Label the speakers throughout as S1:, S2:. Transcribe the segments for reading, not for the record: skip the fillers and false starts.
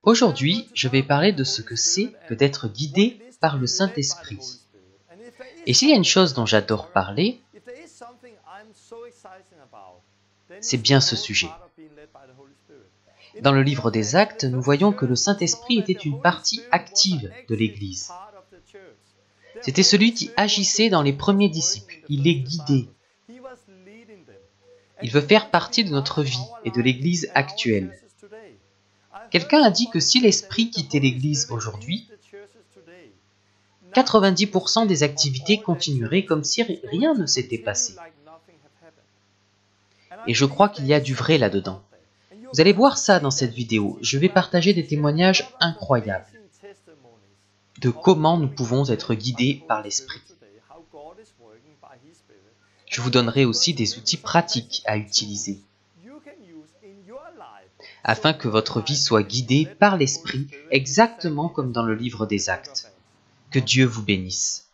S1: Aujourd'hui, je vais parler de ce que c'est que d'être guidé par le Saint-Esprit. Et s'il y a une chose dont j'adore parler, c'est bien ce sujet. Dans le livre des Actes, nous voyons que le Saint-Esprit était une partie active de l'Église. C'était celui qui agissait dans les premiers disciples. Il les guidait. Il veut faire partie de notre vie et de l'Église actuelle. Quelqu'un a dit que si l'Esprit quittait l'Église aujourd'hui, 90% des activités continueraient comme si rien ne s'était passé. Et je crois qu'il y a du vrai là-dedans. Vous allez voir ça dans cette vidéo. Je vais partager des témoignages incroyables de comment nous pouvons être guidés par l'Esprit. Je vous donnerai aussi des outils pratiques à utiliser afin que votre vie soit guidée par l'Esprit, exactement comme dans le livre des Actes. Que Dieu vous bénisse.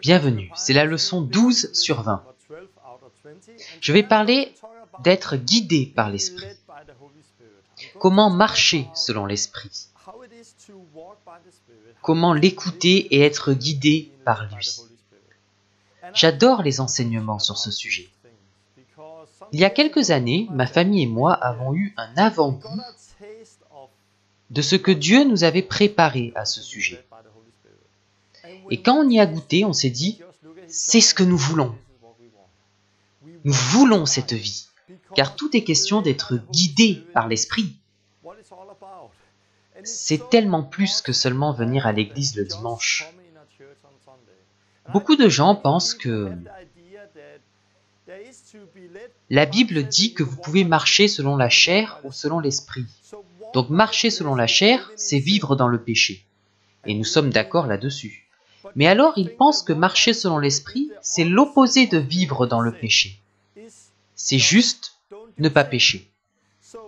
S1: Bienvenue, c'est la leçon 12 sur 20. Je vais parler d'être guidé par l'Esprit. Comment marcher selon l'Esprit. Comment l'écouter et être guidé par lui. J'adore les enseignements sur ce sujet. Il y a quelques années, ma famille et moi avons eu un avant-goût de ce que Dieu nous avait préparé à ce sujet. Et quand on y a goûté, on s'est dit, c'est ce que nous voulons. Nous voulons cette vie, car tout est question d'être guidé par l'Esprit. C'est tellement plus que seulement venir à l'église le dimanche. Beaucoup de gens pensent que la Bible dit que vous pouvez marcher selon la chair ou selon l'Esprit. Donc marcher selon la chair, c'est vivre dans le péché. Et nous sommes d'accord là-dessus. Mais alors, ils pensent que marcher selon l'Esprit, c'est l'opposé de vivre dans le péché. C'est juste ne pas pécher.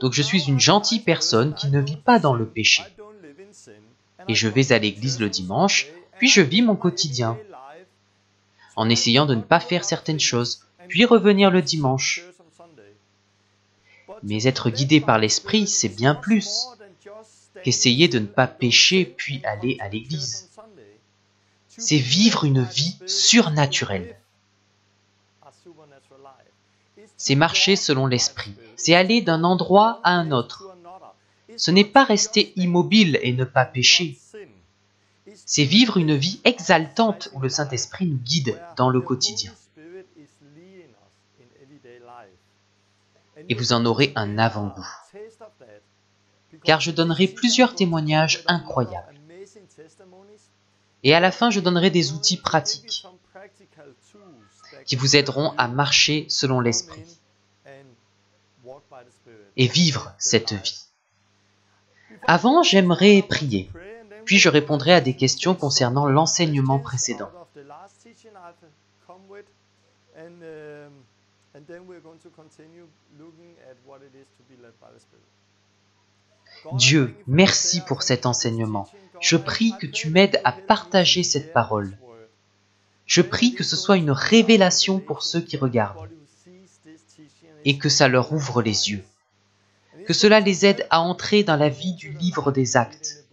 S1: Donc je suis une gentille personne qui ne vit pas dans le péché. Et je vais à l'église le dimanche, puis je vis mon quotidien, en essayant de ne pas faire certaines choses, puis revenir le dimanche. Mais être guidé par l'Esprit, c'est bien plus qu'essayer de ne pas pécher puis aller à l'église. C'est vivre une vie surnaturelle. C'est marcher selon l'Esprit. C'est aller d'un endroit à un autre. Ce n'est pas rester immobile et ne pas pécher. C'est vivre une vie exaltante où le Saint-Esprit nous guide dans le quotidien. Et vous en aurez un avant-goût. Car je donnerai plusieurs témoignages incroyables. Et à la fin, je donnerai des outils pratiques qui vous aideront à marcher selon l'Esprit et vivre cette vie. Avant, j'aimerais prier, puis je répondrai à des questions concernant l'enseignement précédent. Dieu, merci pour cet enseignement. Je prie que tu m'aides à partager cette parole. Je prie que ce soit une révélation pour ceux qui regardent et que ça leur ouvre les yeux. Que cela les aide à entrer dans la vie du livre des Actes.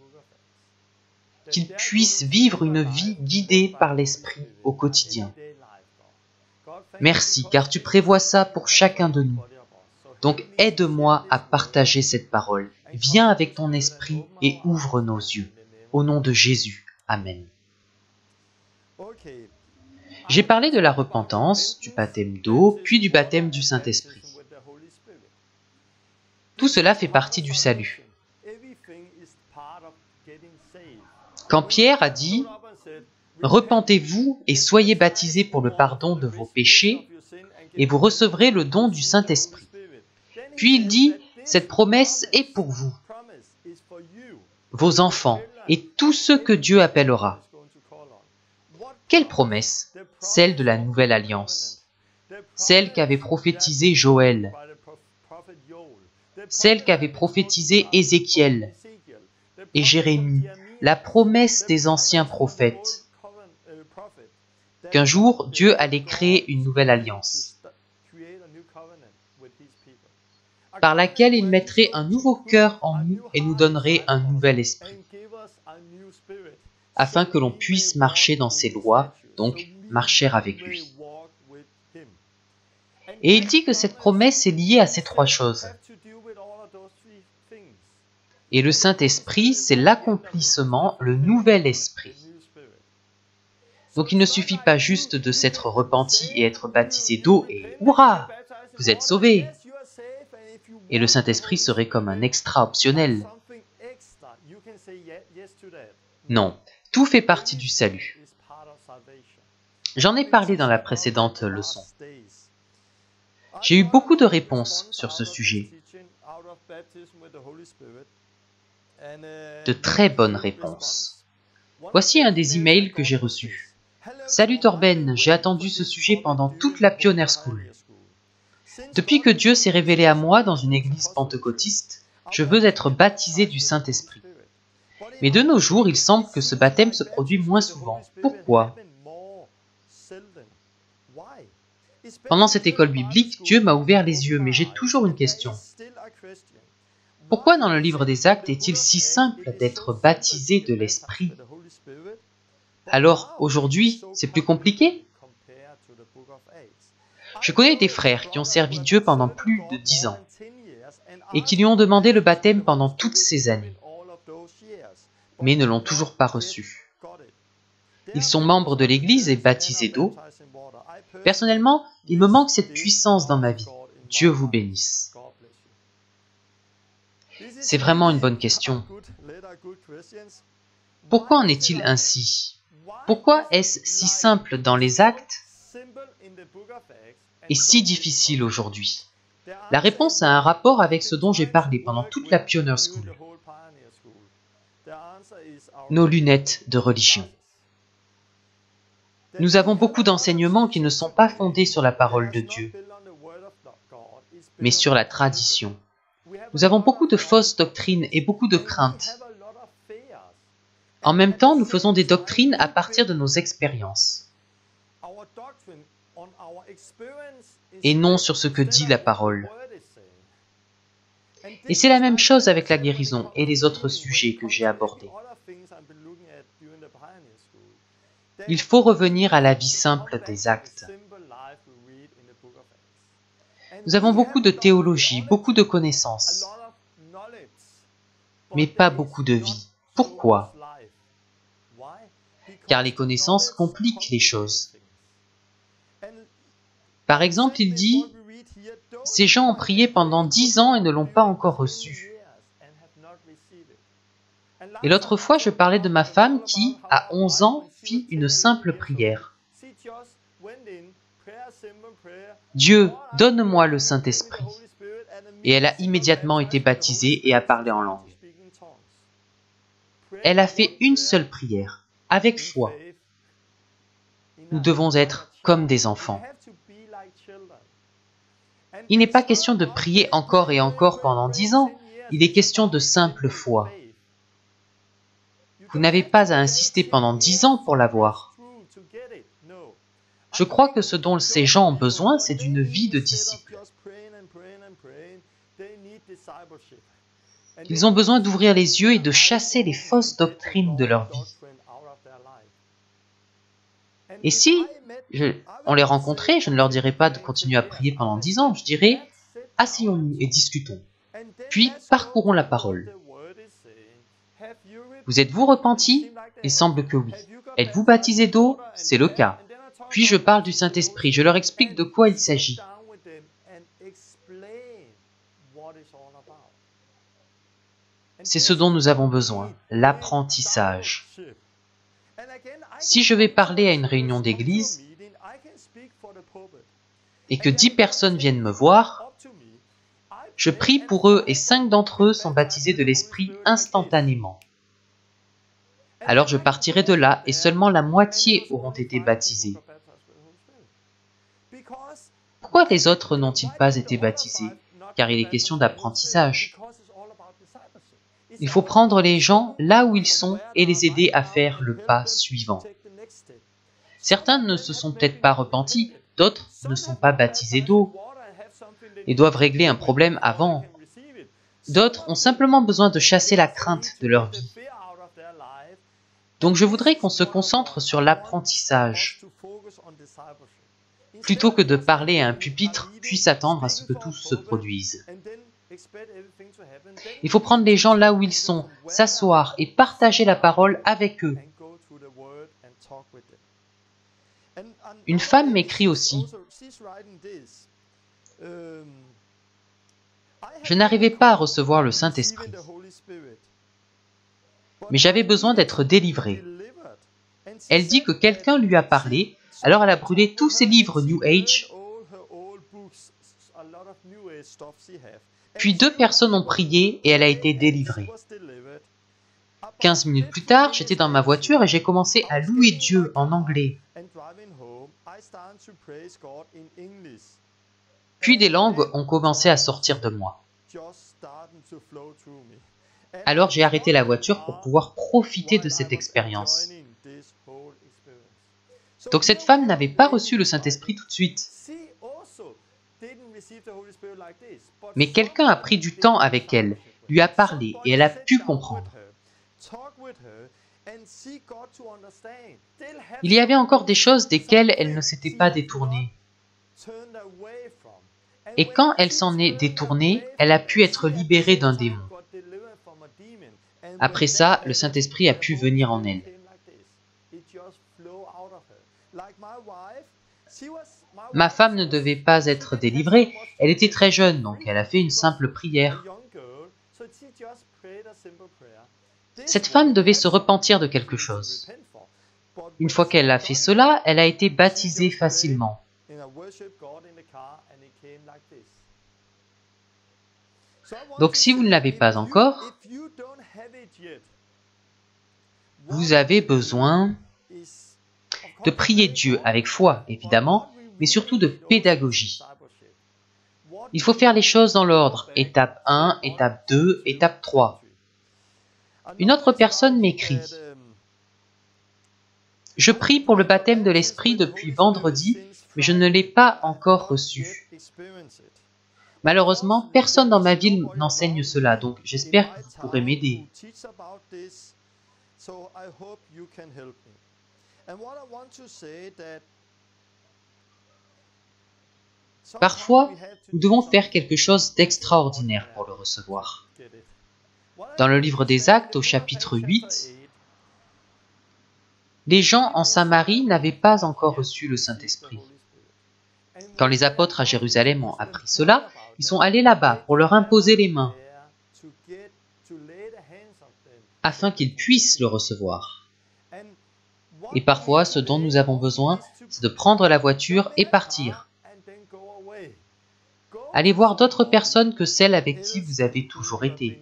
S1: Qu'ils puissent vivre une vie guidée par l'Esprit au quotidien. Merci, car tu prévois ça pour chacun de nous. Donc aide-moi à partager cette parole. Viens avec ton esprit et ouvre nos yeux. Au nom de Jésus. Amen. J'ai parlé de la repentance, du baptême d'eau, puis du baptême du Saint-Esprit. Tout cela fait partie du salut. Quand Pierre a dit « Repentez-vous et soyez baptisés pour le pardon de vos péchés, et vous recevrez le don du Saint-Esprit. » Puis il dit « Cette promesse est pour vous, vos enfants, et tous ceux que Dieu appellera. » Quelle promesse? Celle de la nouvelle alliance. Celle qu'avait prophétisée Joël. Celle qu'avait prophétisée Ézéchiel et Jérémie. La promesse des anciens prophètes. Qu'un jour, Dieu allait créer une nouvelle alliance, par laquelle il mettrait un nouveau cœur en nous et nous donnerait un nouvel esprit, afin que l'on puisse marcher dans ses lois, donc marcher avec lui. Et il dit que cette promesse est liée à ces trois choses. Et le Saint-Esprit, c'est l'accomplissement, le nouvel esprit. Donc il ne suffit pas juste de s'être repenti et être baptisé d'eau et « Hurrah! Vous êtes sauvés !» Et le Saint-Esprit serait comme un extra optionnel. Non, tout fait partie du salut. J'en ai parlé dans la précédente leçon. J'ai eu beaucoup de réponses sur ce sujet. De très bonnes réponses. Voici un des emails que j'ai reçus. Salut Torben, j'ai attendu ce sujet pendant toute la Pioneer School. Depuis que Dieu s'est révélé à moi dans une église pentecôtiste, je veux être baptisé du Saint-Esprit. Mais de nos jours, il semble que ce baptême se produit moins souvent. Pourquoi? Pendant cette école biblique, Dieu m'a ouvert les yeux, mais j'ai toujours une question. Pourquoi dans le livre des Actes est-il si simple d'être baptisé de l'Esprit? Alors, aujourd'hui, c'est plus compliqué? Je connais des frères qui ont servi Dieu pendant plus de 10 ans et qui lui ont demandé le baptême pendant toutes ces années, mais ne l'ont toujours pas reçu. Ils sont membres de l'Église et baptisés d'eau. Personnellement, il me manque cette puissance dans ma vie. Dieu vous bénisse. C'est vraiment une bonne question. Pourquoi en est-il ainsi? Pourquoi est-ce si simple dans les Actes et si difficile aujourd'hui? La réponse a un rapport avec ce dont j'ai parlé pendant toute la Pioneer School. Nos lunettes de religion. Nous avons beaucoup d'enseignements qui ne sont pas fondés sur la parole de Dieu, mais sur la tradition. Nous avons beaucoup de fausses doctrines et beaucoup de craintes. En même temps, nous faisons des doctrines à partir de nos expériences et non sur ce que dit la parole. Et c'est la même chose avec la guérison et les autres sujets que j'ai abordés. Il faut revenir à la vie simple des actes. Nous avons beaucoup de théologie, beaucoup de connaissances, mais pas beaucoup de vie. Pourquoi? Car les connaissances compliquent les choses. Par exemple, il dit « Ces gens ont prié pendant 10 ans et ne l'ont pas encore reçu. » Et l'autre fois, je parlais de ma femme qui, à 11 ans, fit une simple prière. « Dieu, donne-moi le Saint-Esprit. » Et elle a immédiatement été baptisée et a parlé en langue. Elle a fait une seule prière, avec foi. Nous devons être comme des enfants. Il n'est pas question de prier encore et encore pendant 10 ans, il est question de simple foi. Vous n'avez pas à insister pendant 10 ans pour l'avoir. Je crois que ce dont ces gens ont besoin, c'est d'une vie de disciples. Ils ont besoin d'ouvrir les yeux et de chasser les fausses doctrines de leur vie. Et si on les rencontrait, je ne leur dirais pas de continuer à prier pendant 10 ans, je dirais « Asseyons-nous et discutons, puis parcourons la parole. Vous êtes-vous repentis? Il semble que oui. Êtes-vous baptisés d'eau? C'est le cas. Puis je parle du Saint-Esprit, je leur explique de quoi il s'agit. C'est ce dont nous avons besoin, l'apprentissage. Si je vais parler à une réunion d'église et que 10 personnes viennent me voir, je prie pour eux et 5 d'entre eux sont baptisés de l'Esprit instantanément. Alors je partirai de là et seulement la moitié auront été baptisés. Pourquoi les autres n'ont-ils pas été baptisés? Car il est question d'apprentissage. Il faut prendre les gens là où ils sont et les aider à faire le pas suivant. Certains ne se sont peut-être pas repentis, d'autres ne sont pas baptisés d'eau et doivent régler un problème avant. D'autres ont simplement besoin de chasser la crainte de leur vie. Donc je voudrais qu'on se concentre sur l'apprentissage, plutôt que de parler à un pupitre, puis s'attendre à ce que tout se produise. Il faut prendre les gens là où ils sont, s'asseoir et partager la parole avec eux. Une femme m'écrit aussi. Je n'arrivais pas à recevoir le Saint-Esprit, mais j'avais besoin d'être délivrée. Elle dit que quelqu'un lui a parlé, alors elle a brûlé tous ses livres New Age. Puis 2 personnes ont prié et elle a été délivrée. 15 minutes plus tard, j'étais dans ma voiture et j'ai commencé à louer Dieu en anglais. Puis des langues ont commencé à sortir de moi. Alors j'ai arrêté la voiture pour pouvoir profiter de cette expérience. Donc cette femme n'avait pas reçu le Saint-Esprit tout de suite. Mais quelqu'un a pris du temps avec elle, lui a parlé et elle a pu comprendre. Il y avait encore des choses desquelles elle ne s'était pas détournée. Et quand elle s'en est détournée, elle a pu être libérée d'un démon. Après ça, le Saint-Esprit a pu venir en elle. Ma femme ne devait pas être délivrée, elle était très jeune, donc elle a fait une simple prière. Cette femme devait se repentir de quelque chose. Une fois qu'elle a fait cela, elle a été baptisée facilement. Donc si vous ne l'avez pas encore, vous avez besoin de prier Dieu avec foi, évidemment, mais surtout de pédagogie. Il faut faire les choses dans l'ordre, étape 1, étape 2, étape 3. Une autre personne m'écrit. Je prie pour le baptême de l'Esprit depuis vendredi, mais je ne l'ai pas encore reçu. Malheureusement, personne dans ma ville n'enseigne cela, donc j'espère que vous pourrez m'aider. Parfois, nous devons faire quelque chose d'extraordinaire pour le recevoir. Dans le livre des Actes, au chapitre 8, les gens en Samarie n'avaient pas encore reçu le Saint-Esprit. Quand les apôtres à Jérusalem ont appris cela, ils sont allés là-bas pour leur imposer les mains, afin qu'ils puissent le recevoir. Et parfois, ce dont nous avons besoin, c'est de prendre la voiture et partir. Allez voir d'autres personnes que celles avec qui vous avez toujours été.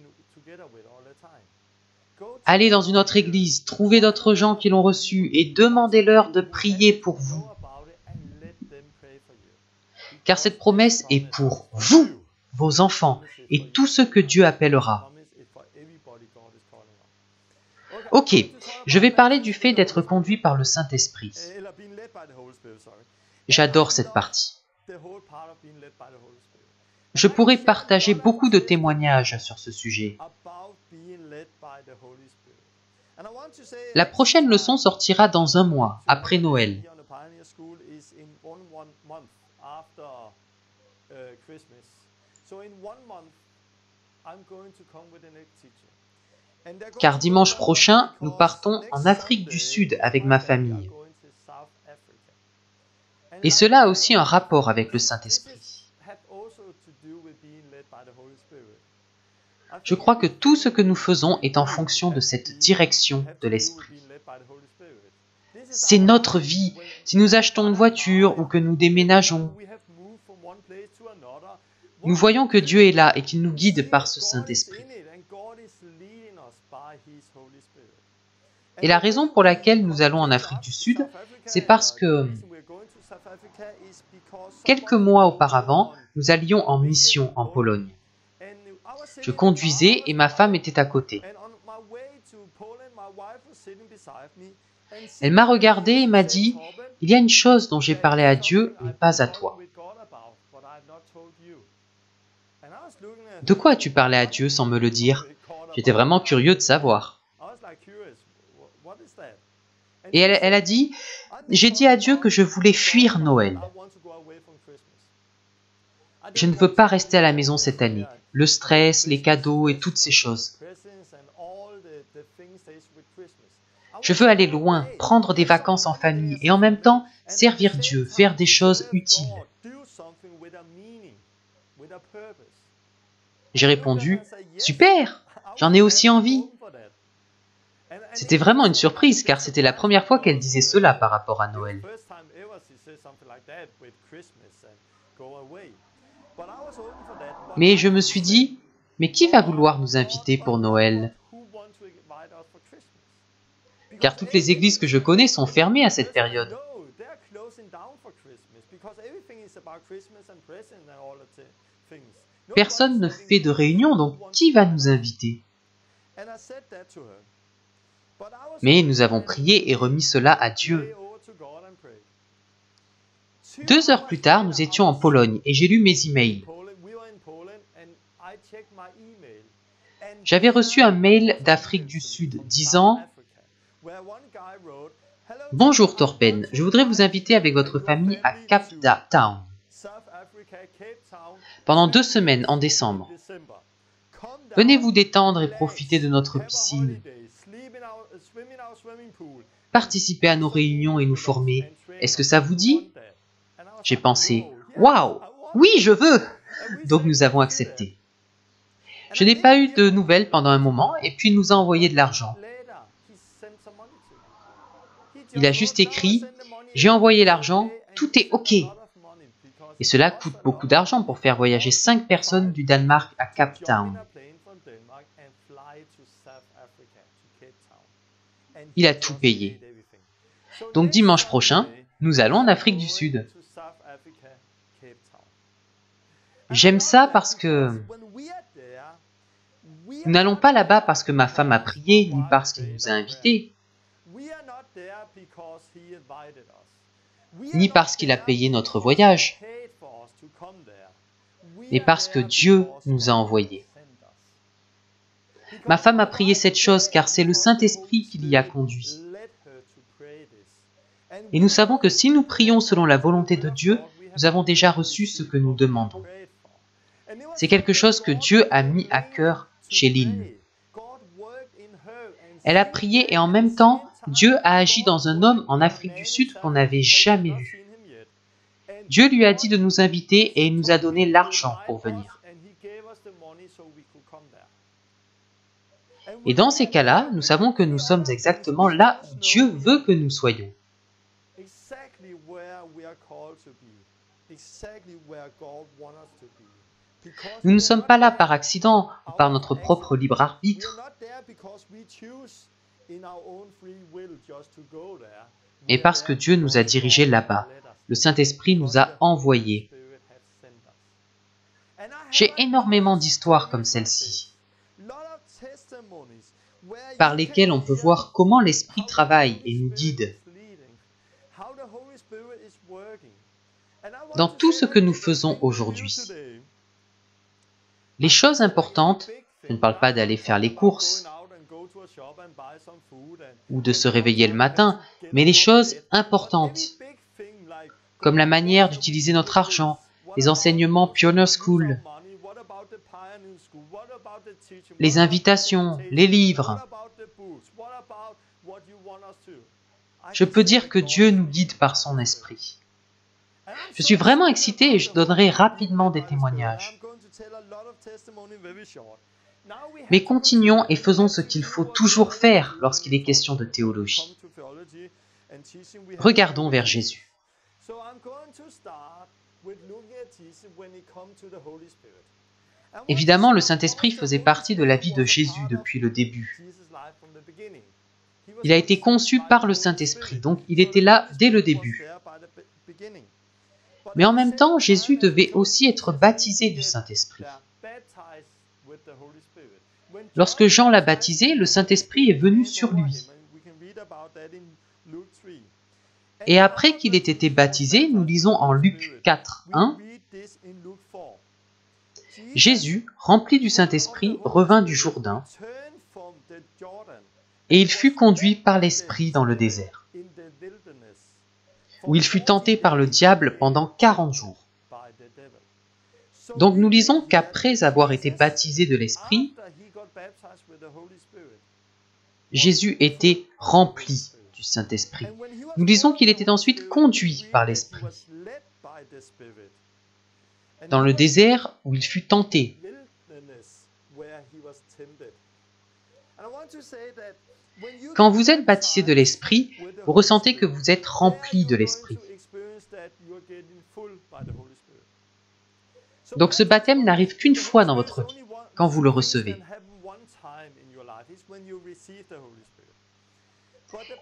S1: Allez dans une autre église, trouvez d'autres gens qui l'ont reçu et demandez-leur de prier pour vous. Car cette promesse est pour vous, vos enfants, et tous ceux que Dieu appellera. Ok, je vais parler du fait d'être conduit par le Saint-Esprit. J'adore cette partie. Je pourrais partager beaucoup de témoignages sur ce sujet. La prochaine leçon sortira dans 1 mois, après Noël. Car dimanche prochain, nous partons en Afrique du Sud avec ma famille. Et cela a aussi un rapport avec le Saint-Esprit. Je crois que tout ce que nous faisons est en fonction de cette direction de l'Esprit. C'est notre vie. Si nous achetons une voiture ou que nous déménageons, nous voyons que Dieu est là et qu'il nous guide par ce Saint-Esprit. Et la raison pour laquelle nous allons en Afrique du Sud, c'est parce que quelques mois auparavant, nous allions en mission en Pologne. Je conduisais et ma femme était à côté. Elle m'a regardé et m'a dit « Il y a une chose dont j'ai parlé à Dieu, mais pas à toi. » De quoi as-tu parlé à Dieu sans me le dire? J'étais vraiment curieux de savoir. Et elle a dit « J'ai dit à Dieu que je voulais fuir Noël. Je ne veux pas rester à la maison cette année. Le stress, les cadeaux et toutes ces choses. Je veux aller loin, prendre des vacances en famille et en même temps servir Dieu, faire des choses utiles. » J'ai répondu « Super, j'en ai aussi envie. » C'était vraiment une surprise car c'était la première fois qu'elle disait cela par rapport à Noël. Mais je me suis dit « Mais qui va vouloir nous inviter pour Noël ?» Car toutes les églises que je connais sont fermées à cette période. Personne ne fait de réunion, donc qui va nous inviter? Mais nous avons prié et remis cela à Dieu. 2 heures plus tard, nous étions en Pologne et j'ai lu mes emails. J'avais reçu un mail d'Afrique du Sud disant « Bonjour Torben, je voudrais vous inviter avec votre famille à Cape Town pendant 2 semaines en décembre. Venez vous détendre et profiter de notre piscine. Participez à nos réunions et nous former. Est-ce que ça vous dit ?» J'ai pensé « Waouh, oui, je veux !» Donc nous avons accepté. Je n'ai pas eu de nouvelles pendant un moment et puis il nous a envoyé de l'argent. Il a juste écrit « J'ai envoyé l'argent, tout est OK ». Et cela coûte beaucoup d'argent pour faire voyager 5 personnes du Danemark à Cape Town. Il a tout payé. Donc dimanche prochain, nous allons en Afrique du Sud. J'aime ça parce que nous n'allons pas là-bas parce que ma femme a prié, ni parce qu'il nous a invités, ni parce qu'il a payé notre voyage, mais parce que Dieu nous a envoyés. Ma femme a prié cette chose car c'est le Saint-Esprit qui l'y a conduit. Et nous savons que si nous prions selon la volonté de Dieu, nous avons déjà reçu ce que nous demandons. C'est quelque chose que Dieu a mis à cœur chez Lynn. Elle a prié et en même temps, Dieu a agi dans un homme en Afrique du Sud qu'on n'avait jamais vu. Dieu lui a dit de nous inviter et il nous a donné l'argent pour venir. Et dans ces cas-là, nous savons que nous sommes exactement là où Dieu veut que nous soyons. Nous ne sommes pas là par accident ou par notre propre libre arbitre, mais parce que Dieu nous a dirigés là-bas. Le Saint-Esprit nous a envoyés. J'ai énormément d'histoires comme celle-ci, par lesquelles on peut voir comment l'Esprit travaille et nous guide. Dans tout ce que nous faisons aujourd'hui, les choses importantes, je ne parle pas d'aller faire les courses ou de se réveiller le matin, mais les choses importantes, comme la manière d'utiliser notre argent, les enseignements Pioneer School, les invitations, les livres. Je peux dire que Dieu nous guide par son esprit. Je suis vraiment excité et je donnerai rapidement des témoignages. Mais continuons et faisons ce qu'il faut toujours faire lorsqu'il est question de théologie. Regardons vers Jésus. Évidemment, le Saint-Esprit faisait partie de la vie de Jésus depuis le début. Il a été conçu par le Saint-Esprit, donc il était là dès le début. Mais en même temps, Jésus devait aussi être baptisé du Saint-Esprit. Lorsque Jean l'a baptisé, le Saint-Esprit est venu sur lui. Et après qu'il ait été baptisé, nous lisons en Luc 4, 1, « Jésus, rempli du Saint-Esprit, revint du Jourdain, et il fut conduit par l'Esprit dans le désert, où il fut tenté par le diable pendant 40 jours. » Donc nous lisons qu'après avoir été baptisé de l'Esprit, Jésus était rempli du Saint-Esprit. Nous lisons qu'il était ensuite conduit par l'Esprit dans le désert où il fut tenté. Quand vous êtes baptisé de l'Esprit, vous ressentez que vous êtes rempli de l'Esprit. Donc ce baptême n'arrive qu'une fois dans votre vie, quand vous le recevez.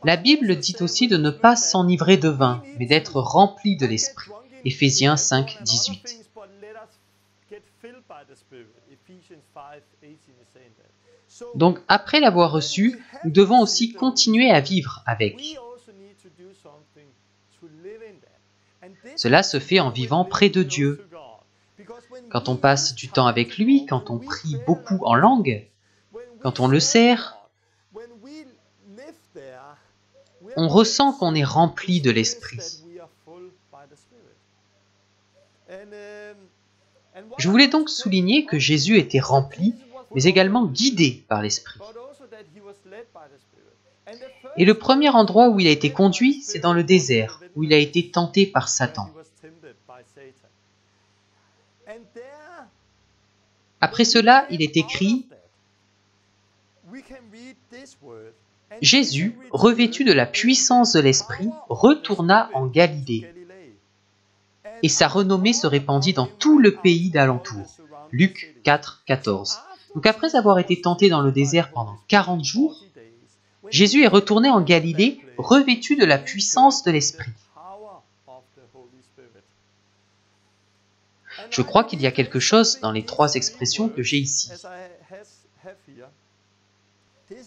S1: La Bible dit aussi de ne pas s'enivrer de vin, mais d'être rempli de l'Esprit. Éphésiens 5, 18. Donc après l'avoir reçu, nous devons aussi continuer à vivre avec. Cela se fait en vivant près de Dieu. Quand on passe du temps avec lui, quand on prie beaucoup en langue, quand on le sert, on ressent qu'on est rempli de l'Esprit. Je voulais donc souligner que Jésus était rempli, mais également guidé par l'Esprit. Et le premier endroit où il a été conduit, c'est dans le désert, où il a été tenté par Satan. Après cela, il est écrit « Jésus, revêtu de la puissance de l'Esprit, retourna en Galilée. Et sa renommée se répandit dans tout le pays d'alentour. » Luc 4, 14. Donc après avoir été tenté dans le désert pendant 40 jours, Jésus est retourné en Galilée, revêtu de la puissance de l'Esprit. Je crois qu'il y a quelque chose dans les trois expressions que j'ai ici.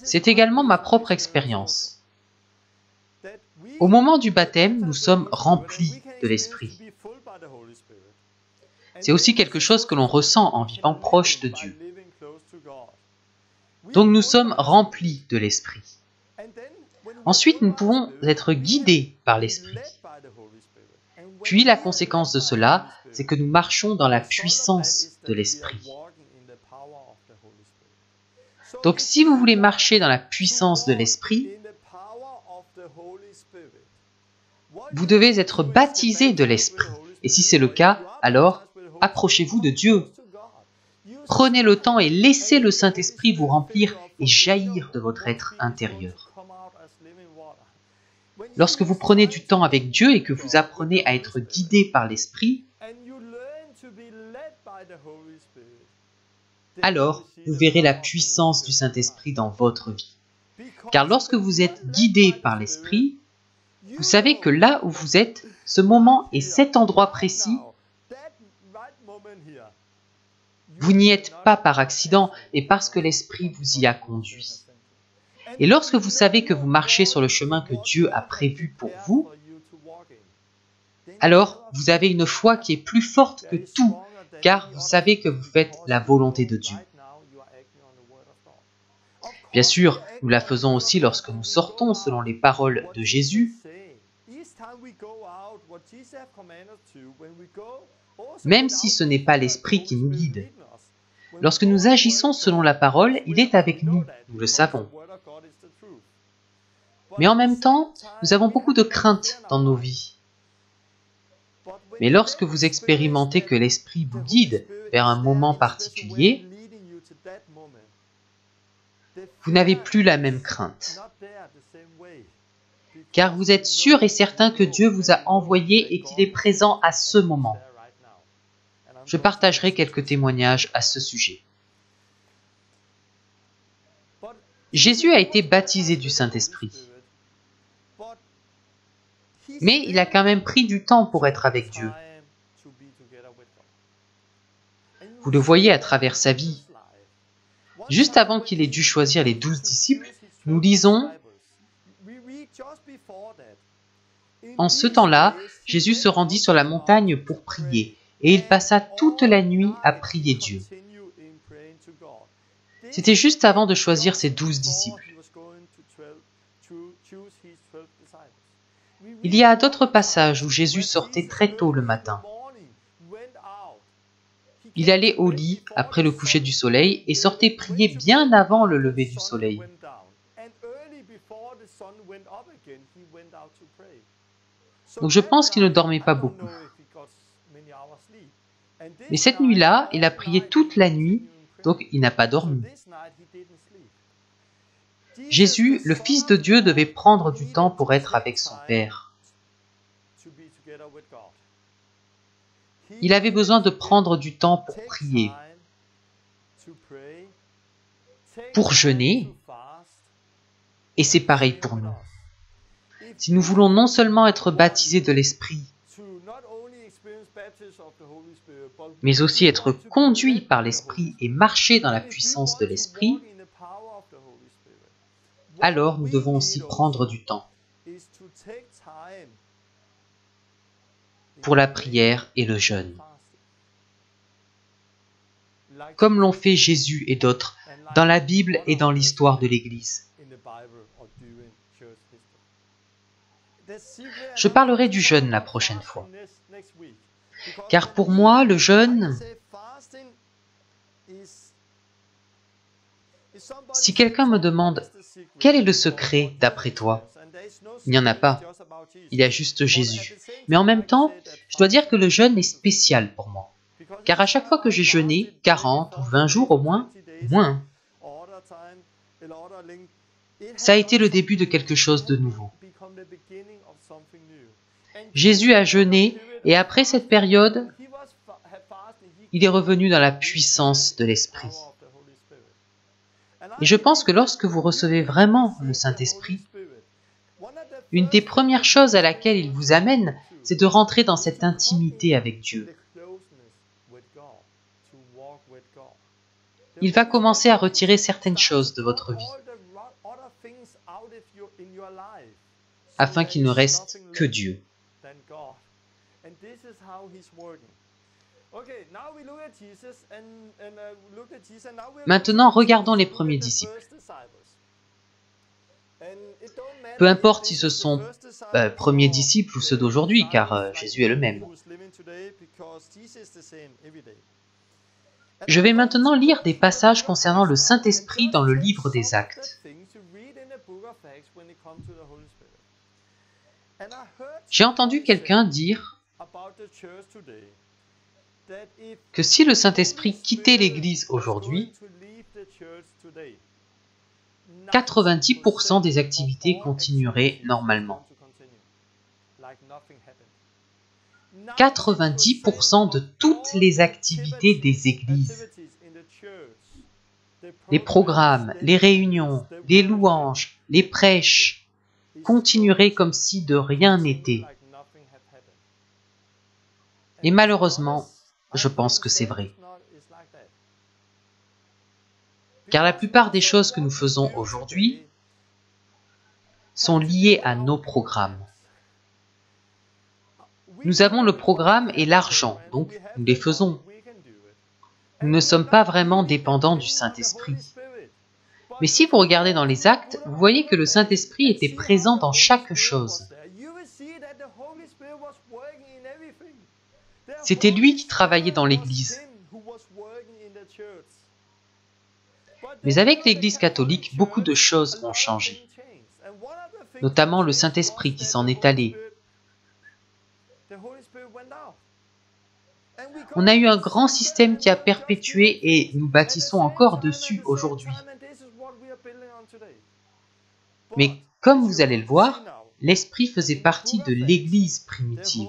S1: C'est également ma propre expérience. Au moment du baptême, nous sommes remplis de l'Esprit. C'est aussi quelque chose que l'on ressent en vivant proche de Dieu. Donc nous sommes remplis de l'Esprit. Ensuite, nous pouvons être guidés par l'Esprit. Puis la conséquence de cela, c'est que nous marchons dans la puissance de l'Esprit. Donc si vous voulez marcher dans la puissance de l'Esprit, vous devez être baptisé de l'Esprit. Et si c'est le cas, alors approchez-vous de Dieu. Prenez le temps et laissez le Saint-Esprit vous remplir et jaillir de votre être intérieur. Lorsque vous prenez du temps avec Dieu et que vous apprenez à être guidé par l'Esprit, alors vous verrez la puissance du Saint-Esprit dans votre vie. Car lorsque vous êtes guidé par l'Esprit, vous savez que là où vous êtes, ce moment et cet endroit précis, vous n'y êtes pas par accident, mais parce que l'Esprit vous y a conduit. Et lorsque vous savez que vous marchez sur le chemin que Dieu a prévu pour vous, alors vous avez une foi qui est plus forte que tout, car vous savez que vous faites la volonté de Dieu. Bien sûr, nous la faisons aussi lorsque nous sortons selon les paroles de Jésus. Même si ce n'est pas l'Esprit qui nous guide. Lorsque nous agissons selon la parole, il est avec nous, nous le savons. Mais en même temps, nous avons beaucoup de craintes dans nos vies. Mais lorsque vous expérimentez que l'Esprit vous guide vers un moment particulier, vous n'avez plus la même crainte. Car vous êtes sûr et certain que Dieu vous a envoyé et qu'il est présent à ce moment. Je partagerai quelques témoignages à ce sujet. Jésus a été baptisé du Saint-Esprit. Mais il a quand même pris du temps pour être avec Dieu. Vous le voyez à travers sa vie. Juste avant qu'il ait dû choisir les 12 disciples, nous lisons « En ce temps-là, Jésus se rendit sur la montagne pour prier, et il passa toute la nuit à prier Dieu. » C'était juste avant de choisir ses 12 disciples. Il y a d'autres passages où Jésus sortait très tôt le matin. Il allait au lit après le coucher du soleil et sortait prier bien avant le lever du soleil. Donc je pense qu'il ne dormait pas beaucoup. Mais cette nuit-là, il a prié toute la nuit, donc il n'a pas dormi. Jésus, le Fils de Dieu, devait prendre du temps pour être avec son Père. Il avait besoin de prendre du temps pour prier, pour jeûner, et c'est pareil pour nous. Si nous voulons non seulement être baptisés de l'Esprit, mais aussi être conduits par l'Esprit et marcher dans la puissance de l'Esprit, alors nous devons aussi prendre du temps pour la prière et le jeûne, comme l'ont fait Jésus et d'autres dans la Bible et dans l'histoire de l'Église. Je parlerai du jeûne la prochaine fois, car pour moi, le jeûne, si quelqu'un me demande « Quel est le secret d'après toi ?» Il n'y en a pas, il y a juste Jésus. Mais en même temps, je dois dire que le jeûne est spécial pour moi, car à chaque fois que j'ai jeûné, 40 ou 20 jours au moins, ça a été le début de quelque chose de nouveau. Jésus a jeûné et après cette période, il est revenu dans la puissance de l'Esprit. Et je pense que lorsque vous recevez vraiment le Saint-Esprit, une des premières choses à laquelle il vous amène, c'est de rentrer dans cette intimité avec Dieu. Il va commencer à retirer certaines choses de votre vie, afin qu'il ne reste que Dieu. Maintenant, regardons les premiers disciples. Peu importe si ce sont premiers disciples ou ceux d'aujourd'hui, car Jésus est le même. Je vais maintenant lire des passages concernant le Saint-Esprit dans le livre des Actes. J'ai entendu quelqu'un dire que si le Saint-Esprit quittait l'Église aujourd'hui, 90% des activités continueraient normalement. 90% de toutes les activités des églises, les programmes, les réunions, les louanges, les prêches, continueraient comme si de rien n'était. Et malheureusement, je pense que c'est vrai. Car la plupart des choses que nous faisons aujourd'hui sont liées à nos programmes. Nous avons le programme et l'argent, donc nous les faisons. Nous ne sommes pas vraiment dépendants du Saint-Esprit. Mais si vous regardez dans les actes, vous voyez que le Saint-Esprit était présent dans chaque chose. C'était lui qui travaillait dans l'Église. Mais avec l'Église catholique, beaucoup de choses ont changé. Notamment le Saint-Esprit qui s'en est allé. On a eu un grand système qui a perpétué et nous bâtissons encore dessus aujourd'hui. Mais comme vous allez le voir, l'Esprit faisait partie de l'Église primitive.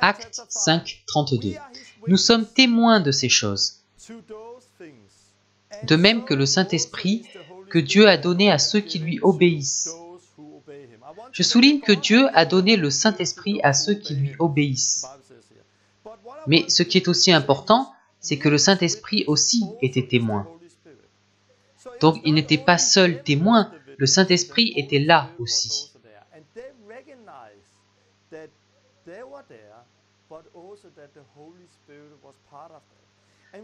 S1: Acte 5, 32. Nous sommes témoins de ces choses. De même que le Saint-Esprit que Dieu a donné à ceux qui lui obéissent. Je souligne que Dieu a donné le Saint-Esprit à ceux qui lui obéissent. Mais ce qui est aussi important, c'est que le Saint-Esprit aussi était témoin. Donc il n'était pas seul témoin, le Saint-Esprit était là aussi.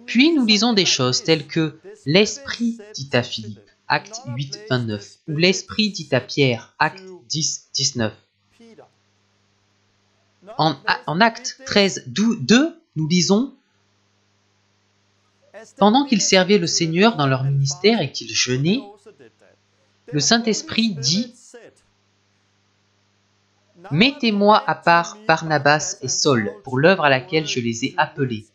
S1: Puis nous lisons des choses telles que « l'Esprit dit à Philippe » Acte 8, 29, ou « l'Esprit dit à Pierre » Acte 10, 19. En Acte 13, 2, nous lisons « Pendant qu'ils servaient le Seigneur dans leur ministère et qu'ils jeûnaient, le Saint-Esprit dit « Mettez-moi à part Barnabas et Saul pour l'œuvre à laquelle je les ai appelés. »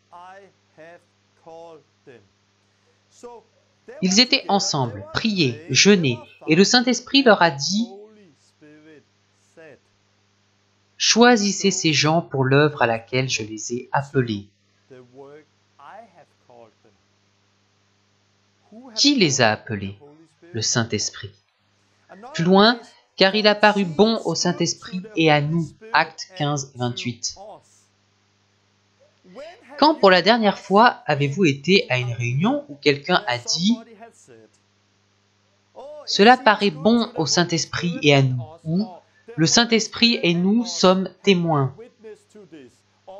S1: Ils étaient ensemble, priaient, jeûnaient, et le Saint-Esprit leur a dit « Choisissez ces gens pour l'œuvre à laquelle je les ai appelés. » Qui les a appelés? Le Saint-Esprit. Plus loin, car il a paru bon au Saint-Esprit et à nous. Acte 15, 28. Quand pour la dernière fois avez-vous été à une réunion où quelqu'un a dit « Cela paraît bon au Saint-Esprit et à nous » ou « Le Saint-Esprit et nous sommes témoins »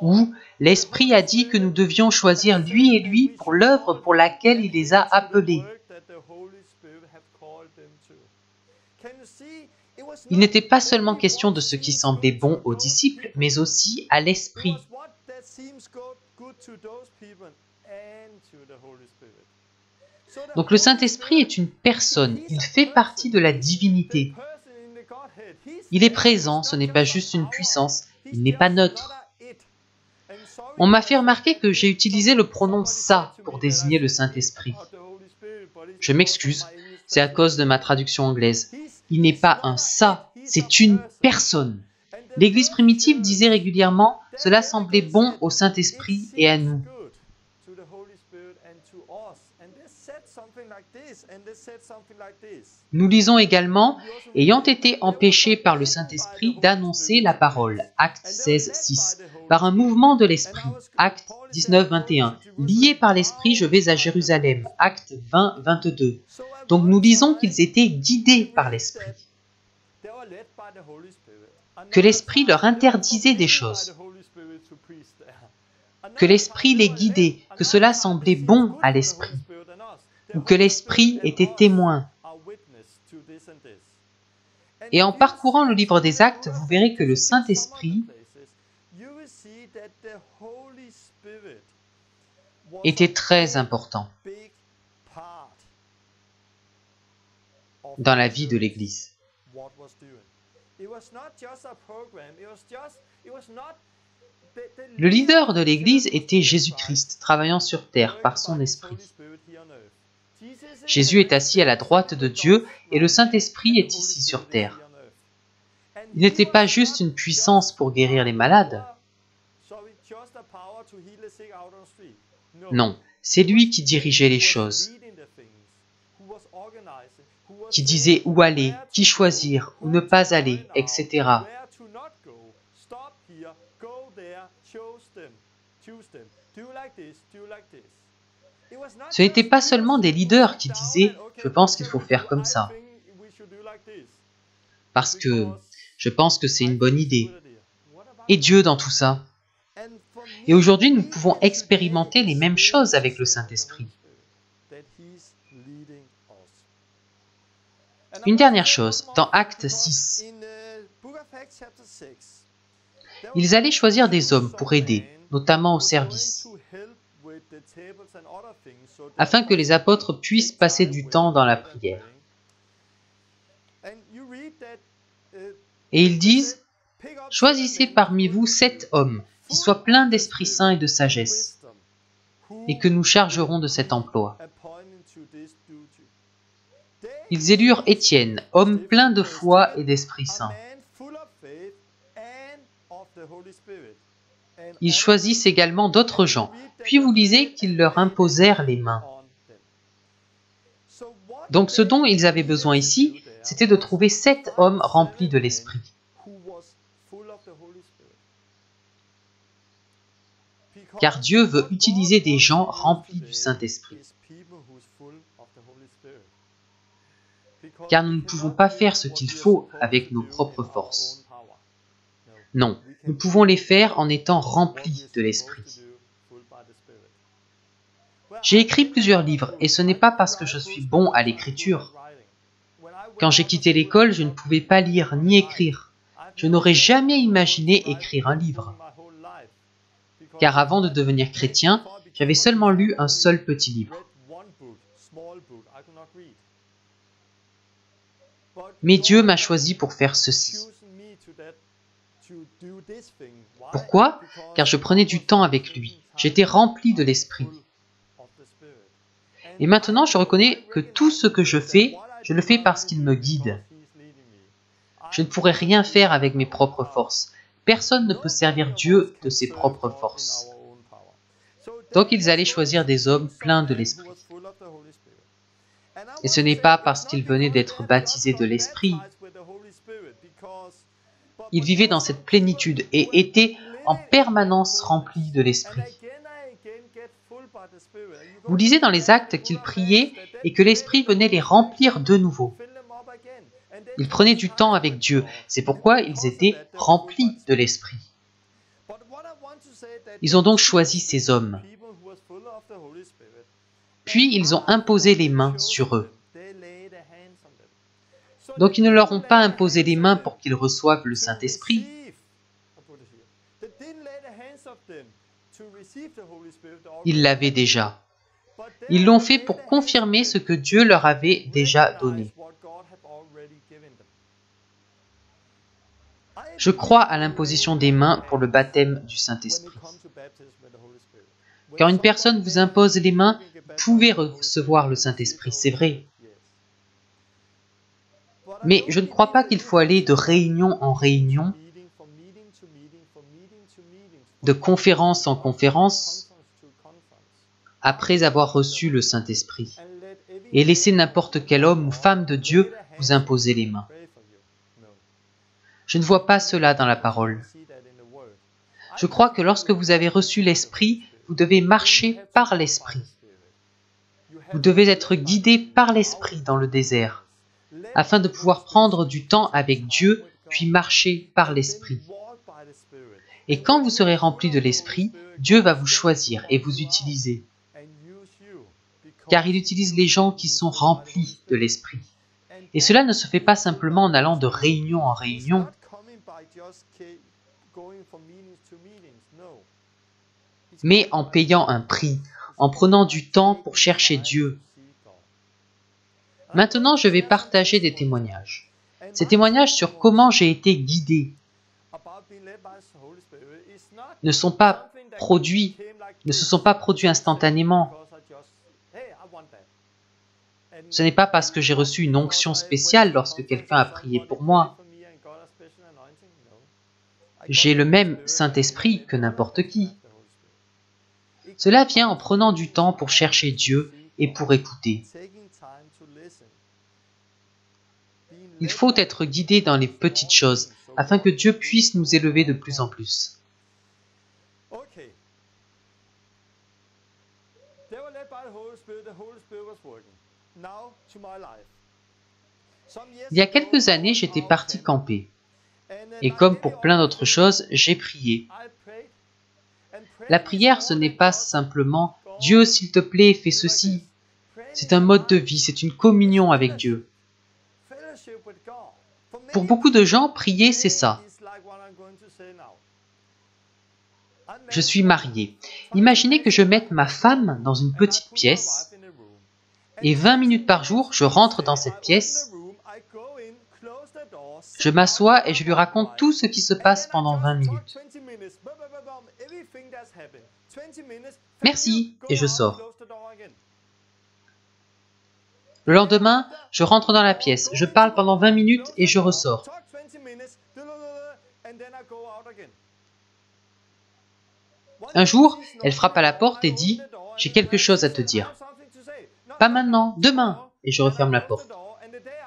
S1: ou « L'Esprit a dit que nous devions choisir lui et lui pour l'œuvre pour laquelle il les a appelés. » Il n'était pas seulement question de ce qui semblait bon aux disciples, mais aussi à l'Esprit. Donc le Saint-Esprit est une personne, il fait partie de la divinité. Il est présent, ce n'est pas juste une puissance, il n'est pas neutre. On m'a fait remarquer que j'ai utilisé le pronom « ça » pour désigner le Saint-Esprit. Je m'excuse, c'est à cause de ma traduction anglaise. Il n'est pas un « ça », c'est une personne. L'Église primitive disait régulièrement « Cela semblait bon au Saint-Esprit et à nous ». Nous lisons également « Ayant été empêchés par le Saint-Esprit d'annoncer la parole » Acte 16, 6. Par un mouvement de l'Esprit Acte 19, 21. Liés par l'Esprit, je vais à Jérusalem Acte 20, 22. Donc nous disons qu'ils étaient guidés par l'Esprit. Que l'Esprit leur interdisait des choses. Que l'Esprit les guidait, que cela semblait bon à l'Esprit. Ou que l'Esprit était témoin. Et en parcourant le livre des Actes, vous verrez que le Saint-Esprit était très important dans la vie de l'Église. Le leader de l'Église était Jésus-Christ, travaillant sur terre par son Esprit. Jésus est assis à la droite de Dieu et le Saint-Esprit est ici sur terre. Il n'était pas juste une puissance pour guérir les malades. Non, c'est lui qui dirigeait les choses, qui disait où aller, qui choisir, où ne pas aller, etc. Ce n'était pas seulement des leaders qui disaient « je pense qu'il faut faire comme ça », parce que je pense que c'est une bonne idée. Et Dieu dans tout ça. Et aujourd'hui, nous pouvons expérimenter les mêmes choses avec le Saint-Esprit. Une dernière chose, dans Acte 6, ils allaient choisir des hommes pour aider, notamment au service, afin que les apôtres puissent passer du temps dans la prière. Et ils disent, Choisissez parmi vous 7 hommes qui soient pleins d'Esprit Saint et de sagesse, et que nous chargerons de cet emploi. Ils élurent Étienne, homme plein de foi et d'Esprit Saint. Ils choisissent également d'autres gens, puis vous lisez qu'ils leur imposèrent les mains. Donc ce dont ils avaient besoin ici, c'était de trouver 7 hommes remplis de l'Esprit. Car Dieu veut utiliser des gens remplis du Saint-Esprit. Car nous ne pouvons pas faire ce qu'il faut avec nos propres forces. Non, nous pouvons les faire en étant remplis de l'Esprit. J'ai écrit plusieurs livres, et ce n'est pas parce que je suis bon à l'écriture. Quand j'ai quitté l'école, je ne pouvais pas lire ni écrire. Je n'aurais jamais imaginé écrire un livre. Car avant de devenir chrétien, j'avais seulement lu un seul petit livre. Mais Dieu m'a choisi pour faire ceci. Pourquoi? Car je prenais du temps avec lui. J'étais rempli de l'Esprit. Et maintenant, je reconnais que tout ce que je fais, je le fais parce qu'il me guide. Je ne pourrais rien faire avec mes propres forces. Personne ne peut servir Dieu de ses propres forces. Donc ils allaient choisir des hommes pleins de l'Esprit. Et ce n'est pas parce qu'ils venaient d'être baptisés de l'Esprit. Ils vivaient dans cette plénitude et étaient en permanence remplis de l'Esprit. Vous lisez dans les Actes qu'ils priaient et que l'Esprit venait les remplir de nouveau. Ils prenaient du temps avec Dieu, c'est pourquoi ils étaient remplis de l'Esprit. Ils ont donc choisi ces hommes. Puis ils ont imposé les mains sur eux. Donc ils ne leur ont pas imposé les mains pour qu'ils reçoivent le Saint-Esprit. Ils l'avaient déjà. Ils l'ont fait pour confirmer ce que Dieu leur avait déjà donné. Je crois à l'imposition des mains pour le baptême du Saint-Esprit. Quand une personne vous impose les mains, vous pouvez recevoir le Saint-Esprit, c'est vrai. Mais je ne crois pas qu'il faut aller de réunion en réunion, de conférence en conférence, après avoir reçu le Saint-Esprit, et laisser n'importe quel homme ou femme de Dieu vous imposer les mains. Je ne vois pas cela dans la parole. Je crois que lorsque vous avez reçu l'Esprit, vous devez marcher par l'Esprit. Vous devez être guidé par l'Esprit dans le désert, afin de pouvoir prendre du temps avec Dieu, puis marcher par l'Esprit. Et quand vous serez rempli de l'Esprit, Dieu va vous choisir et vous utiliser. Car il utilise les gens qui sont remplis de l'Esprit. Et cela ne se fait pas simplement en allant de réunion en réunion, mais en payant un prix, en prenant du temps pour chercher Dieu. Maintenant, je vais partager des témoignages. Ces témoignages sur comment j'ai été guidé ne se sont pas produits instantanément. Ce n'est pas parce que j'ai reçu une onction spéciale lorsque quelqu'un a prié pour moi. J'ai le même Saint-Esprit que n'importe qui. Cela vient en prenant du temps pour chercher Dieu et pour écouter. Il faut être guidé dans les petites choses, afin que Dieu puisse nous élever de plus en plus. Il y a quelques années, j'étais parti camper. Et comme pour plein d'autres choses, j'ai prié. La prière, ce n'est pas simplement « Dieu, s'il te plaît, fais ceci ». C'est un mode de vie, c'est une communion avec Dieu. Pour beaucoup de gens, prier, c'est ça. Je suis marié. Imaginez que je mette ma femme dans une petite pièce et 20 minutes par jour, je rentre dans cette pièce, Je m'assois et je lui raconte tout ce qui se passe pendant 20 minutes. Merci, et je sors. Le lendemain, je rentre dans la pièce, je parle pendant 20 minutes et je ressors. Un jour, elle frappe à la porte et dit « J'ai quelque chose à te dire. » « Pas maintenant, demain !» et je referme la porte.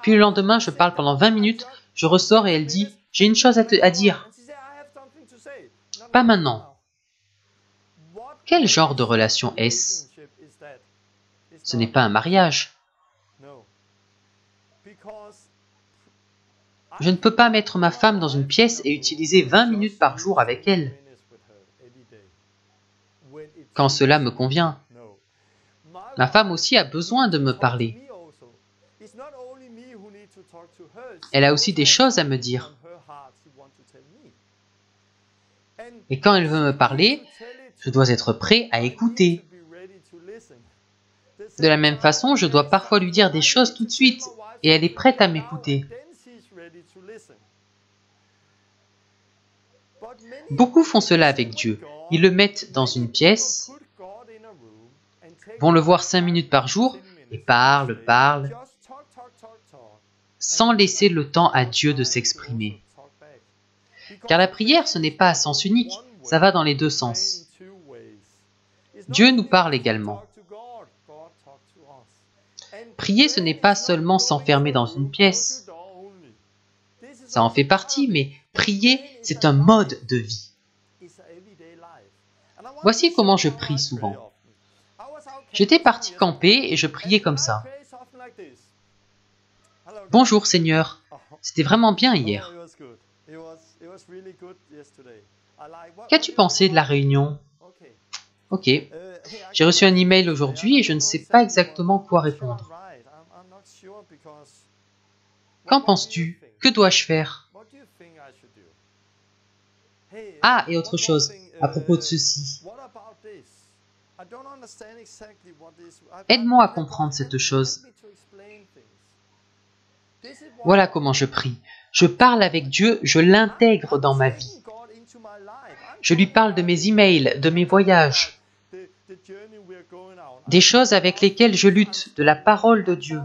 S1: Puis le lendemain, je parle pendant 20 minutes, je ressors et elle dit « J'ai une chose à dire. » « Pas maintenant. » Quel genre de relation est-ce? Ce n'est pas un mariage. Je ne peux pas mettre ma femme dans une pièce et utiliser 20 minutes par jour avec elle, quand cela me convient. Ma femme aussi a besoin de me parler. Elle a aussi des choses à me dire. Et quand elle veut me parler, je dois être prêt à écouter. De la même façon, je dois parfois lui dire des choses tout de suite, et elle est prête à m'écouter. Beaucoup font cela avec Dieu. Ils le mettent dans une pièce, vont le voir 5 minutes par jour, et parlent, sans laisser le temps à Dieu de s'exprimer. Car la prière, ce n'est pas à sens unique, ça va dans les deux sens. Dieu nous parle également. Prier, ce n'est pas seulement s'enfermer dans une pièce. Ça en fait partie, mais prier, c'est un mode de vie. Voici comment je prie souvent. J'étais parti camper et je priais comme ça. Bonjour Seigneur, c'était vraiment bien hier. Qu'as-tu pensé de la réunion? Ok, j'ai reçu un email aujourd'hui et je ne sais pas exactement quoi répondre. Qu'en penses-tu? Que dois-je faire? Ah, et autre chose, à propos de ceci. Aide-moi à comprendre cette chose. Voilà comment je prie. Je parle avec Dieu, je l'intègre dans ma vie. Je lui parle de mes emails, de mes voyages, des choses avec lesquelles je lutte, de la parole de Dieu.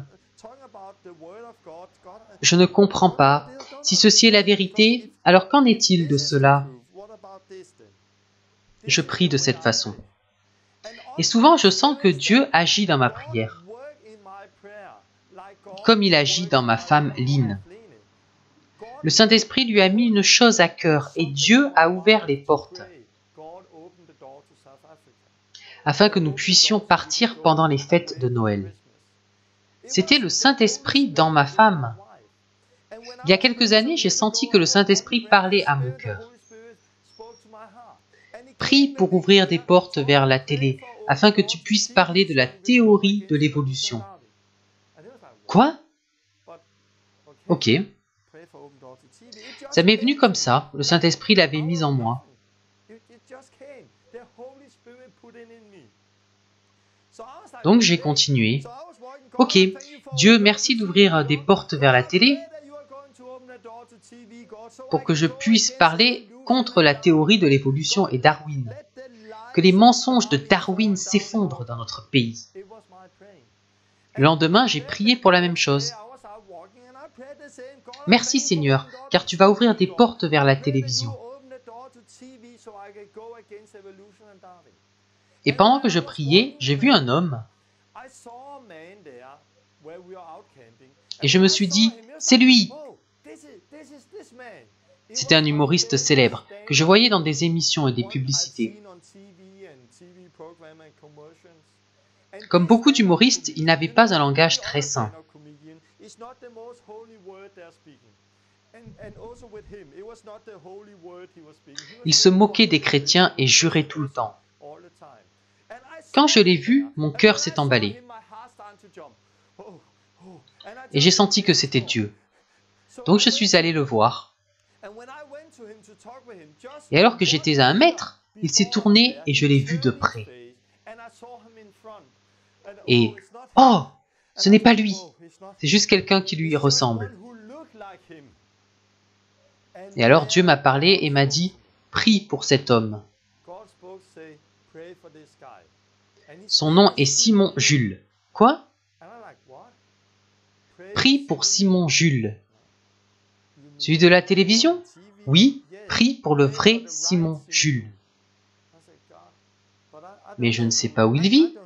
S1: Je ne comprends pas. Si ceci est la vérité, alors qu'en est-il de cela? Je prie de cette façon. Et souvent, je sens que Dieu agit dans ma prière, comme il agit dans ma femme Lynn. Le Saint-Esprit lui a mis une chose à cœur et Dieu a ouvert les portes afin que nous puissions partir pendant les fêtes de Noël. C'était le Saint-Esprit dans ma femme. Il y a quelques années, j'ai senti que le Saint-Esprit parlait à mon cœur. Prie pour ouvrir des portes vers la télé, afin que tu puisses parler de la théorie de l'évolution. Quoi? Ok. Ça m'est venu comme ça, le Saint-Esprit l'avait mis en moi. Donc j'ai continué. Ok, Dieu, merci d'ouvrir des portes vers la télé pour que je puisse parler contre la théorie de l'évolution et Darwin. Que les mensonges de Darwin s'effondrent dans notre pays. Le lendemain, j'ai prié pour la même chose. Merci Seigneur, car tu vas ouvrir des portes vers la télévision. Et pendant que je priais, j'ai vu un homme. Et je me suis dit, c'est lui. C'était un humoriste célèbre, que je voyais dans des émissions et des publicités. Comme beaucoup d'humoristes, il n'avait pas un langage très sain. Il se moquait des chrétiens et jurait tout le temps. Quand je l'ai vu, mon cœur s'est emballé. Et j'ai senti que c'était Dieu. Donc je suis allé le voir. Et alors que j'étais à 1 mètre, il s'est tourné et je l'ai vu de près. Et « Oh, ce n'est pas lui, c'est juste quelqu'un qui lui ressemble. » Et alors Dieu m'a parlé et m'a dit, prie pour cet homme. Son nom est Simon Jules. Quoi? Prie pour Simon Jules. Celui de la télévision? Oui, prie pour le vrai Simon Jules. Mais je ne sais pas où il vit.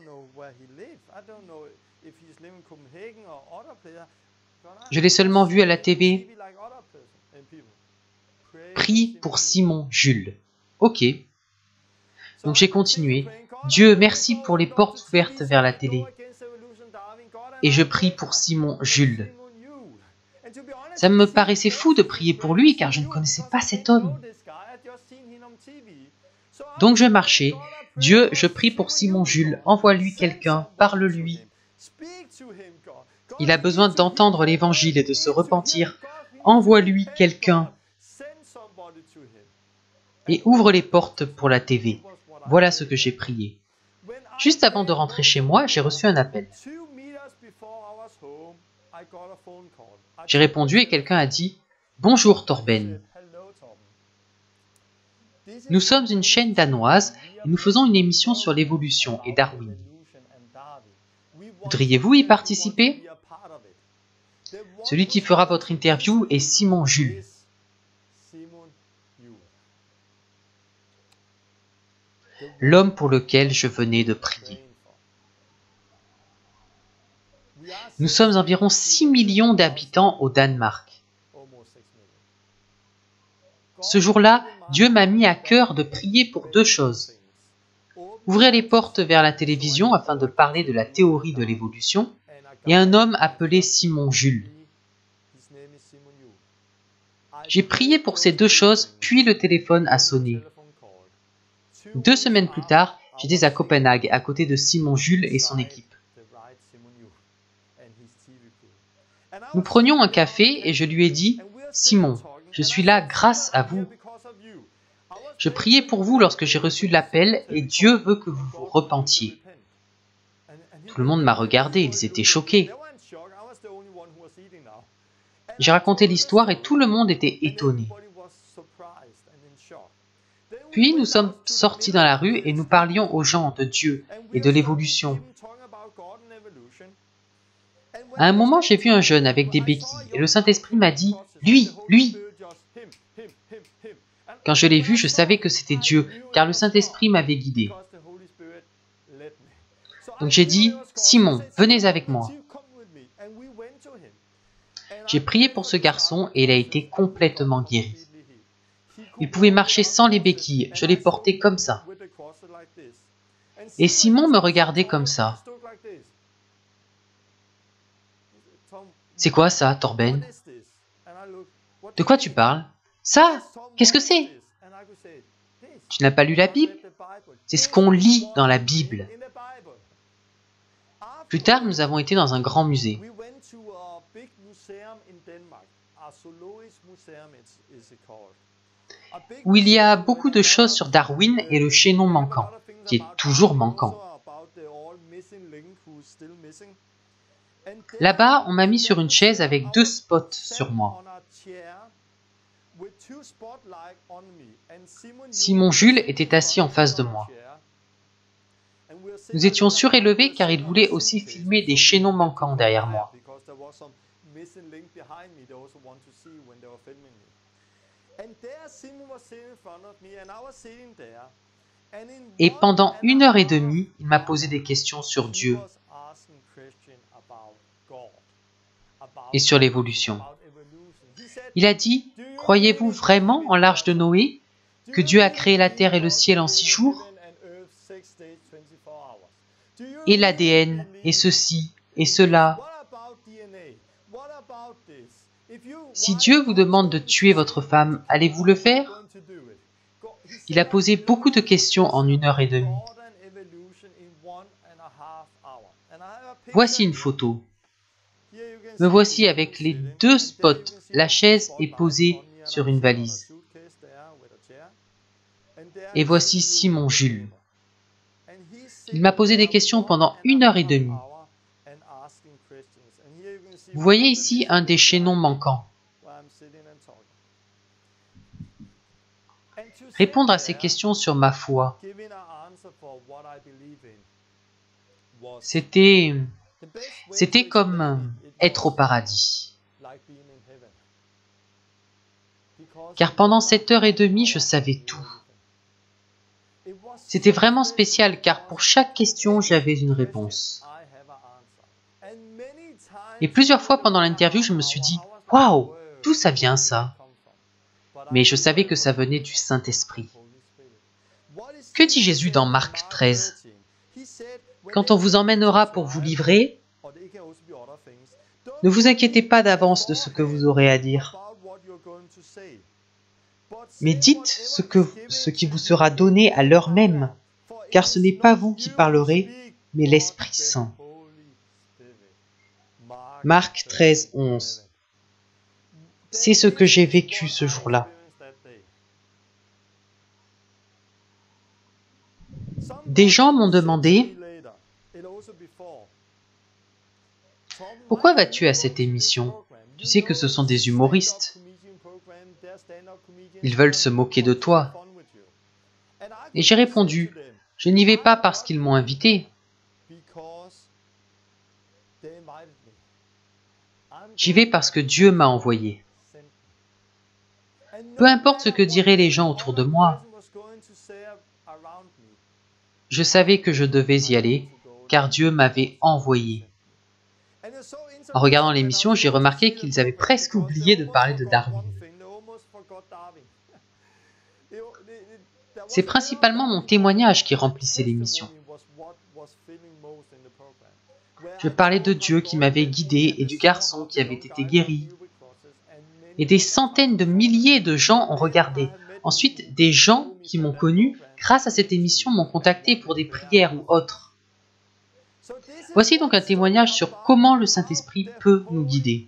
S1: Je l'ai seulement vu à la TV. Prie pour Simon Jules. Ok. Donc j'ai continué. Dieu, merci pour les portes ouvertes vers la télé. Et je prie pour Simon Jules. Ça me paraissait fou de prier pour lui car je ne connaissais pas cet homme. Donc je marchais. Dieu, je prie pour Simon Jules. Envoie-lui quelqu'un. Parle-lui. Il a besoin d'entendre l'évangile et de se repentir. Envoie-lui quelqu'un. Et ouvre les portes pour la TV. Voilà ce que j'ai prié. Juste avant de rentrer chez moi, j'ai reçu un appel. J'ai répondu et quelqu'un a dit « Bonjour Torben. Nous sommes une chaîne danoise et nous faisons une émission sur l'évolution et Darwin. Voudriez-vous y participer? Celui qui fera votre interview est Simon Jules. L'homme pour lequel je venais de prier. Nous sommes environ 6 millions d'habitants au Danemark. Ce jour-là, Dieu m'a mis à cœur de prier pour deux choses. Ouvrir les portes vers la télévision afin de parler de la théorie de l'évolution et un homme appelé Simon Jules. J'ai prié pour ces deux choses, puis le téléphone a sonné. 2 semaines plus tard, j'étais à Copenhague, à côté de Simon Jules et son équipe. Nous prenions un café et je lui ai dit « Simon, je suis là grâce à vous. Je priais pour vous lorsque j'ai reçu l'appel et Dieu veut que vous vous repentiez. » Tout le monde m'a regardé, ils étaient choqués. J'ai raconté l'histoire et tout le monde était étonné. Puis nous sommes sortis dans la rue et nous parlions aux gens de Dieu et de l'évolution. À un moment, j'ai vu un jeune avec des béquilles et le Saint-Esprit m'a dit « Lui, lui !» Quand je l'ai vu, je savais que c'était Dieu, car le Saint-Esprit m'avait guidé. Donc j'ai dit « Simon, venez avec moi !» J'ai prié pour ce garçon et il a été complètement guéri. Il pouvait marcher sans les béquilles, je les portais comme ça. Et Simon me regardait comme ça. « C'est quoi ça, Torben? De quoi tu parles? Ça? Qu'est-ce que c'est? Tu n'as pas lu la Bible? C'est ce qu'on lit dans la Bible. » Plus tard, nous avons été dans un grand musée. Où il y a beaucoup de choses sur Darwin et le chaînon manquant, qui est toujours manquant. Là-bas, on m'a mis sur une chaise avec 2 spots sur moi. Simon Jules était assis en face de moi. Nous étions surélevés car il voulait aussi filmer des chaînons manquants derrière moi. Et pendant 1h30, il m'a posé des questions sur Dieu et sur l'évolution. Il a dit, « Croyez-vous vraiment en l'arche de Noé, que Dieu a créé la terre et le ciel en 6 jours? Et l'ADN, et ceci, et cela. Si Dieu vous demande de tuer votre femme, allez-vous le faire? » Il a posé beaucoup de questions en 1h30. Voici une photo. Me voici avec les 2 spots. La chaise est posée sur une valise. Et voici Simon Jules. Il m'a posé des questions pendant 1h30. Vous voyez ici un des chaînons manquants. Répondre à ces questions sur ma foi, c'était comme être au paradis. Car pendant 7h30, je savais tout. C'était vraiment spécial car pour chaque question, j'avais une réponse. Et plusieurs fois pendant l'interview, je me suis dit « Waouh, d'où ça vient ça ?» Mais je savais que ça venait du Saint-Esprit. Que dit Jésus dans Marc 13 ? Quand on vous emmènera pour vous livrer, ne vous inquiétez pas d'avance de ce que vous aurez à dire. Mais dites ce qui vous sera donné à l'heure même, car ce n'est pas vous qui parlerez, mais l'Esprit Saint. Marc 13, 11. C'est ce que j'ai vécu ce jour-là. Des gens m'ont demandé « Pourquoi vas-tu à cette émission? Tu sais que ce sont des humoristes. Ils veulent se moquer de toi. » Et j'ai répondu « Je n'y vais pas parce qu'ils m'ont invité. J'y vais parce que Dieu m'a envoyé. Peu importe ce que diraient les gens autour de moi, je savais que je devais y aller, car Dieu m'avait envoyé. » En regardant l'émission, j'ai remarqué qu'ils avaient presque oublié de parler de Darwin. C'est principalement mon témoignage qui remplissait l'émission. Je parlais de Dieu qui m'avait guidé et du garçon qui avait été guéri. Et des centaines de milliers de gens ont regardé. Ensuite, des gens qui m'ont connu grâce à cette émission m'ont contacté pour des prières ou autres. Voici donc un témoignage sur comment le Saint-Esprit peut nous guider.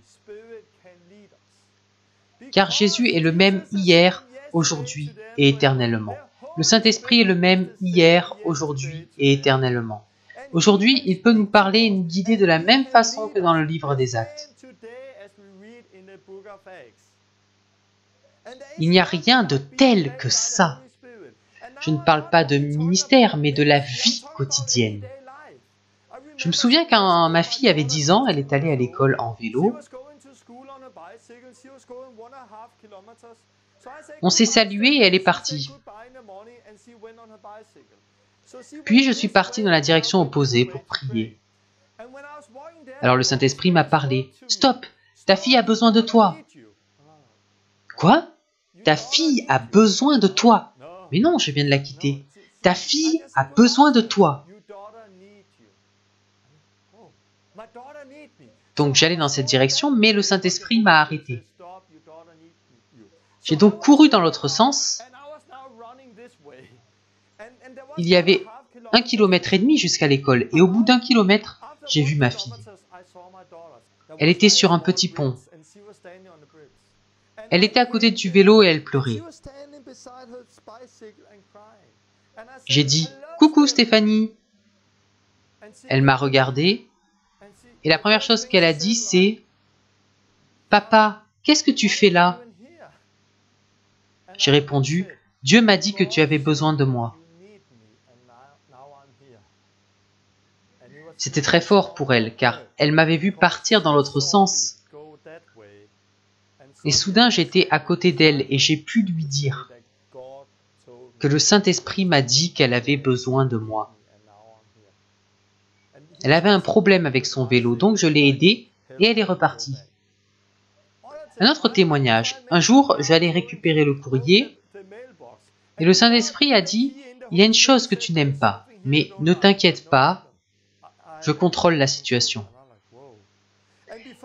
S1: Car Jésus est le même hier, aujourd'hui et éternellement. Le Saint-Esprit est le même hier, aujourd'hui et éternellement. Aujourd'hui, il peut nous parler et nous guider de la même façon que dans le livre des Actes. Il n'y a rien de tel que ça. Je ne parle pas de ministère, mais de la vie quotidienne. Je me souviens quand ma fille avait 10 ans, elle est allée à l'école en vélo. On s'est salué et elle est partie. Puis je suis parti dans la direction opposée pour prier. Alors le Saint-Esprit m'a parlé. « Stop, ta fille a besoin de toi. » « Quoi ? Ta fille a besoin de toi. » « Mais non, je viens de la quitter. Ta fille a besoin de toi. » Donc j'allais dans cette direction, mais le Saint-Esprit m'a arrêté. J'ai donc couru dans l'autre sens. Il y avait 1,5 km jusqu'à l'école, et au bout d'1 kilomètre, j'ai vu ma fille. Elle était sur un petit pont. Elle était à côté du vélo et elle pleurait. J'ai dit « Coucou Stéphanie !» Elle m'a regardé et la première chose qu'elle a dit c'est « Papa, qu'est-ce que tu fais là ?» J'ai répondu « Dieu m'a dit que tu avais besoin de moi. » C'était très fort pour elle car elle m'avait vu partir dans l'autre sens. Et soudain j'étais à côté d'elle et j'ai pu lui dire que le Saint-Esprit m'a dit qu'elle avait besoin de moi. Elle avait un problème avec son vélo, donc je l'ai aidée et elle est repartie. Un autre témoignage. Un jour, j'allais récupérer le courrier et le Saint-Esprit a dit « Il y a une chose que tu n'aimes pas, mais ne t'inquiète pas, je contrôle la situation. »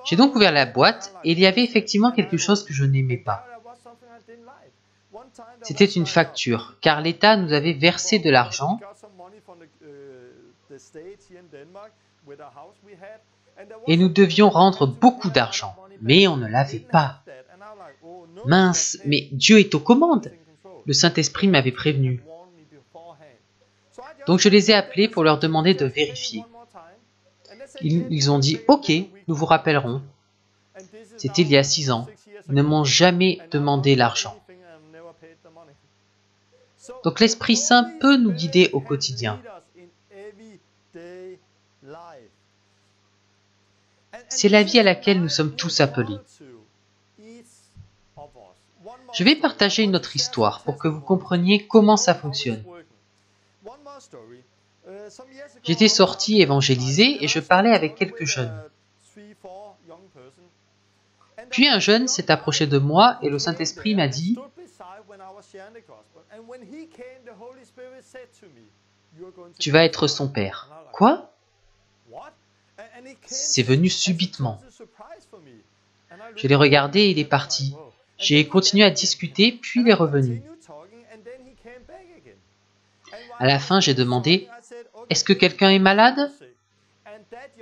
S1: J'ai donc ouvert la boîte et il y avait effectivement quelque chose que je n'aimais pas. C'était une facture, car l'État nous avait versé de l'argent et nous devions rendre beaucoup d'argent, mais on ne l'avait pas. Mince, mais Dieu est aux commandes. Le Saint-Esprit m'avait prévenu. Donc je les ai appelés pour leur demander de vérifier. Ils ont dit « Ok, nous vous rappellerons. » C'était il y a 6 ans. Ils ne m'ont jamais demandé l'argent. Donc l'Esprit Saint peut nous guider au quotidien. C'est la vie à laquelle nous sommes tous appelés. Je vais partager une autre histoire pour que vous compreniez comment ça fonctionne. J'étais sorti évangéliser et je parlais avec quelques jeunes. Puis un jeune s'est approché de moi et le Saint-Esprit m'a dit « Tu vas être son père. » Quoi? C'est venu subitement. Je l'ai regardé et il est parti. J'ai continué à discuter, puis il est revenu. À la fin, j'ai demandé « Est-ce que quelqu'un est malade ?»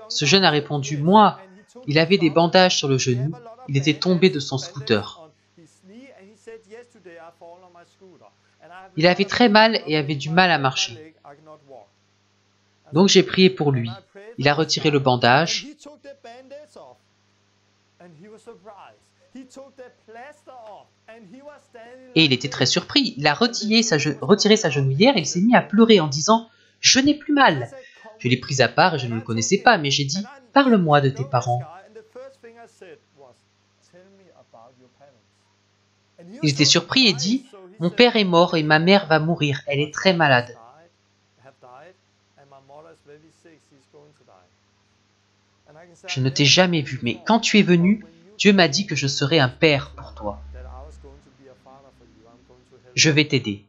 S1: Ce jeune a répondu « Moi ». Il avait des bandages sur le genou. Il était tombé de son scooter. Il avait très mal et avait du mal à marcher. Donc j'ai prié pour lui. Il a retiré le bandage. Et il était très surpris. Il a retiré sa genouillère et il s'est mis à pleurer en disant « Je n'ai plus mal ». Je l'ai pris à part et je ne le connaissais pas, mais j'ai dit « Parle-moi de tes parents ». Il était surpris et dit « Mon père est mort et ma mère va mourir, elle est très malade. » Je ne t'ai jamais vu, mais quand tu es venu, Dieu m'a dit que je serais un père pour toi. Je vais t'aider.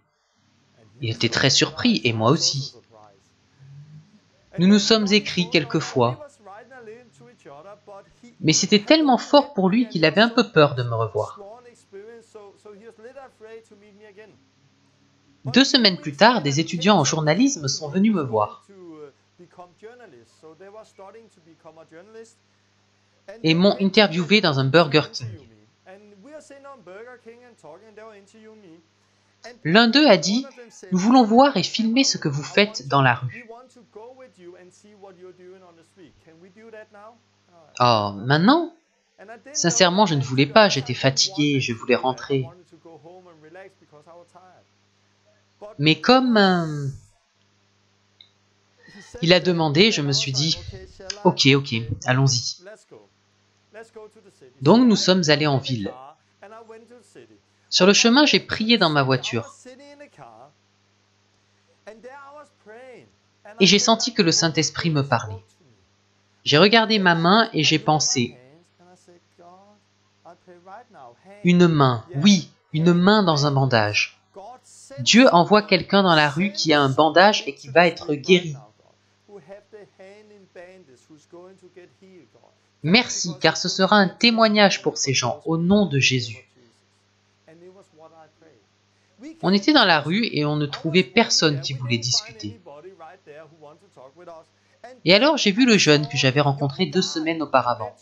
S1: Il était très surpris, et moi aussi. Nous nous sommes écrits quelquefois, mais c'était tellement fort pour lui qu'il avait un peu peur de me revoir. 2 semaines plus tard, des étudiants en journalisme sont venus me voir et m'ont interviewé dans un Burger King. L'un d'eux a dit « Nous voulons voir et filmer ce que vous faites dans la rue. » Oh, maintenant? Sincèrement, je ne voulais pas, j'étais fatigué, je voulais rentrer. Mais comme il a demandé, je me suis dit « Ok, allons-y. » Donc nous sommes allés en ville. Sur le chemin, j'ai prié dans ma voiture. Et j'ai senti que le Saint-Esprit me parlait. J'ai regardé ma main et j'ai pensé « Une main, oui, une main dans un bandage. Dieu envoie quelqu'un dans la rue qui a un bandage et qui va être guéri. Merci, car ce sera un témoignage pour ces gens, au nom de Jésus. » On était dans la rue et on ne trouvait personne qui voulait discuter. Et alors j'ai vu le jeune que j'avais rencontré 2 semaines auparavant.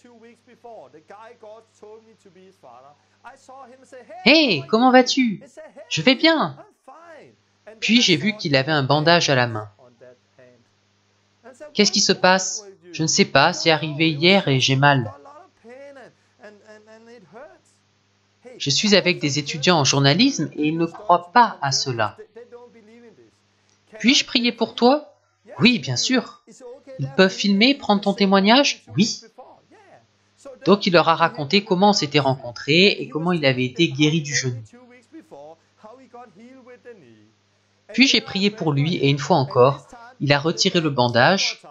S1: « Hey, comment vas-tu? »« Je vais bien. » Puis j'ai vu qu'il avait un bandage à la main. « Qu'est-ce qui se passe? » « Je ne sais pas, c'est arrivé hier et j'ai mal. » Je suis avec des étudiants en journalisme et ils ne croient pas à cela. « Puis-je prier pour toi? » « Oui, bien sûr. »« Ils peuvent filmer, prendre ton témoignage? » « Oui. » Donc il leur a raconté comment on s'était rencontrés et comment il avait été guéri du genou. Puis j'ai prié pour lui et une fois encore, il a retiré le bandage.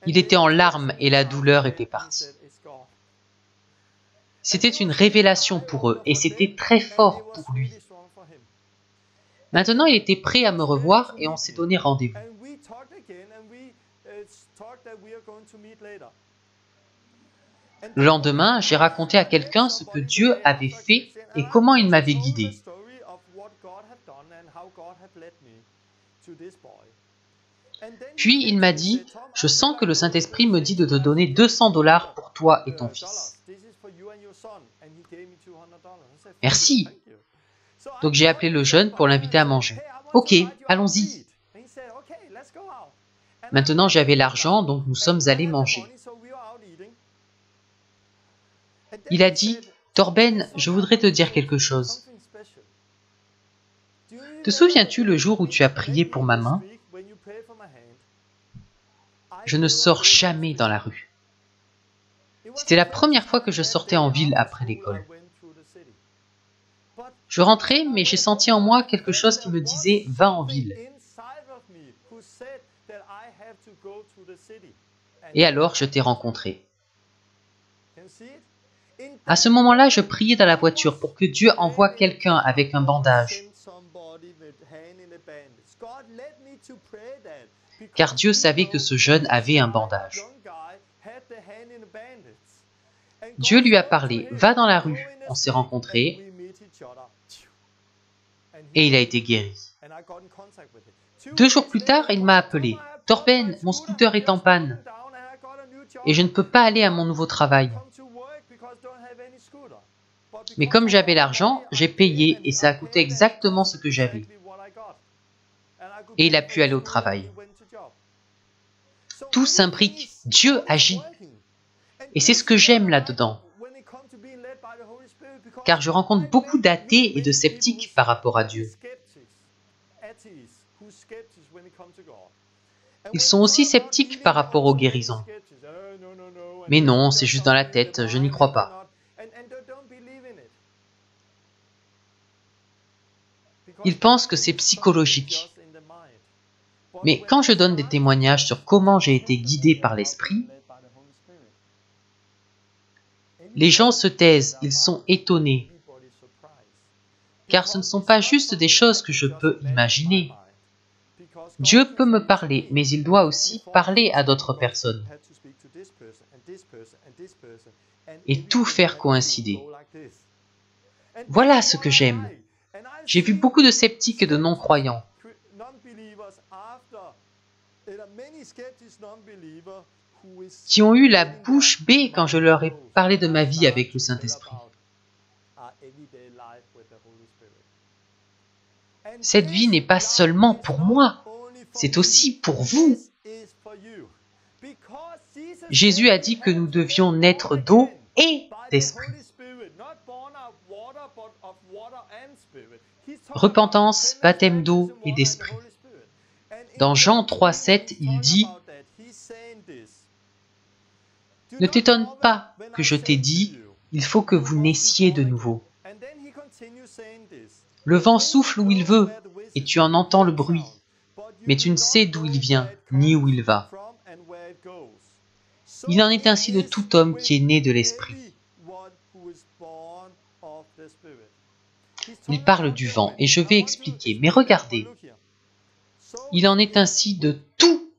S1: Il était en larmes et la douleur était partie. C'était une révélation pour eux et c'était très fort pour lui. Maintenant, il était prêt à me revoir et on s'est donné rendez-vous. Le lendemain, j'ai raconté à quelqu'un ce que Dieu avait fait et comment il m'avait guidé. Puis il m'a dit « Je sens que le Saint-Esprit me dit de te donner $200 pour toi et ton fils. » Merci. Donc j'ai appelé le jeune pour l'inviter à manger. Ok, allons-y. Maintenant j'avais l'argent, donc nous sommes allés manger. Il a dit « Torben, je voudrais te dire quelque chose. » Te souviens-tu le jour où tu as prié pour ma main? Je ne sors jamais dans la rue. C'était la première fois que je sortais en ville après l'école. Je rentrais, mais j'ai senti en moi quelque chose qui me disait « va en ville ». Et alors je t'ai rencontré. À ce moment-là, je priais dans la voiture pour que Dieu envoie quelqu'un avec un bandage. Car Dieu savait que ce jeune avait un bandage. Dieu lui a parlé, va dans la rue, on s'est rencontrés, et il a été guéri. 2 jours plus tard, il m'a appelé, Torben, mon scooter est en panne, et je ne peux pas aller à mon nouveau travail. Mais comme j'avais l'argent, j'ai payé, et ça a coûté exactement ce que j'avais. Et il a pu aller au travail. Tout s'imbrique, Dieu agit. Et c'est ce que j'aime là-dedans. Car je rencontre beaucoup d'athées et de sceptiques par rapport à Dieu. Ils sont aussi sceptiques par rapport aux guérisons. Mais non, c'est juste dans la tête, je n'y crois pas. Ils pensent que c'est psychologique. Mais quand je donne des témoignages sur comment j'ai été guidé par l'Esprit, les gens se taisent, ils sont étonnés. Car ce ne sont pas juste des choses que je peux imaginer. Dieu peut me parler, mais il doit aussi parler à d'autres personnes. Et tout faire coïncider. Voilà ce que j'aime. J'ai vu beaucoup de sceptiques et de non-croyants qui ont eu la bouche bée quand je leur ai parlé de ma vie avec le Saint-Esprit. Cette vie n'est pas seulement pour moi, c'est aussi pour vous. Jésus a dit que nous devions naître d'eau et d'esprit. Repentance, baptême d'eau et d'esprit. Dans Jean 3,7, il dit « Ne t'étonne pas que je t'ai dit, il faut que vous naissiez de nouveau. Le vent souffle où il veut, et tu en entends le bruit, mais tu ne sais d'où il vient, ni où il va. Il en est ainsi de tout homme qui est né de l'esprit. » Il parle du vent, et je vais expliquer, mais regardez. Il en est ainsi de tout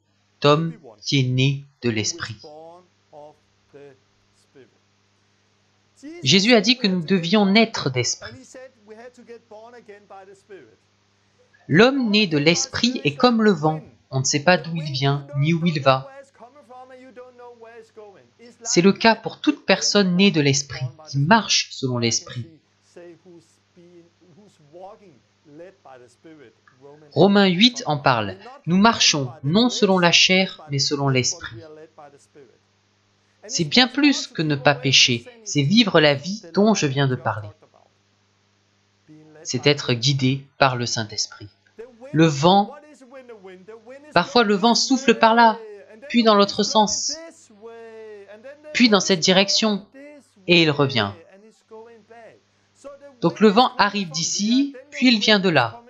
S1: homme qui est né de l'esprit. Jésus a dit que nous devions naître d'esprit. L'homme né de l'esprit est comme le vent. On ne sait pas d'où il vient, ni où il va. C'est le cas pour toute personne née de l'esprit, qui marche selon l'esprit. Romains 8 en parle. Nous marchons non selon la chair, mais selon l'esprit. C'est bien plus que ne pas pécher, c'est vivre la vie dont je viens de parler. C'est être guidé par le Saint-Esprit. Le vent, parfois le vent souffle par là, puis dans l'autre sens, puis dans cette direction, et il revient. Donc le vent arrive d'ici, puis il vient de là,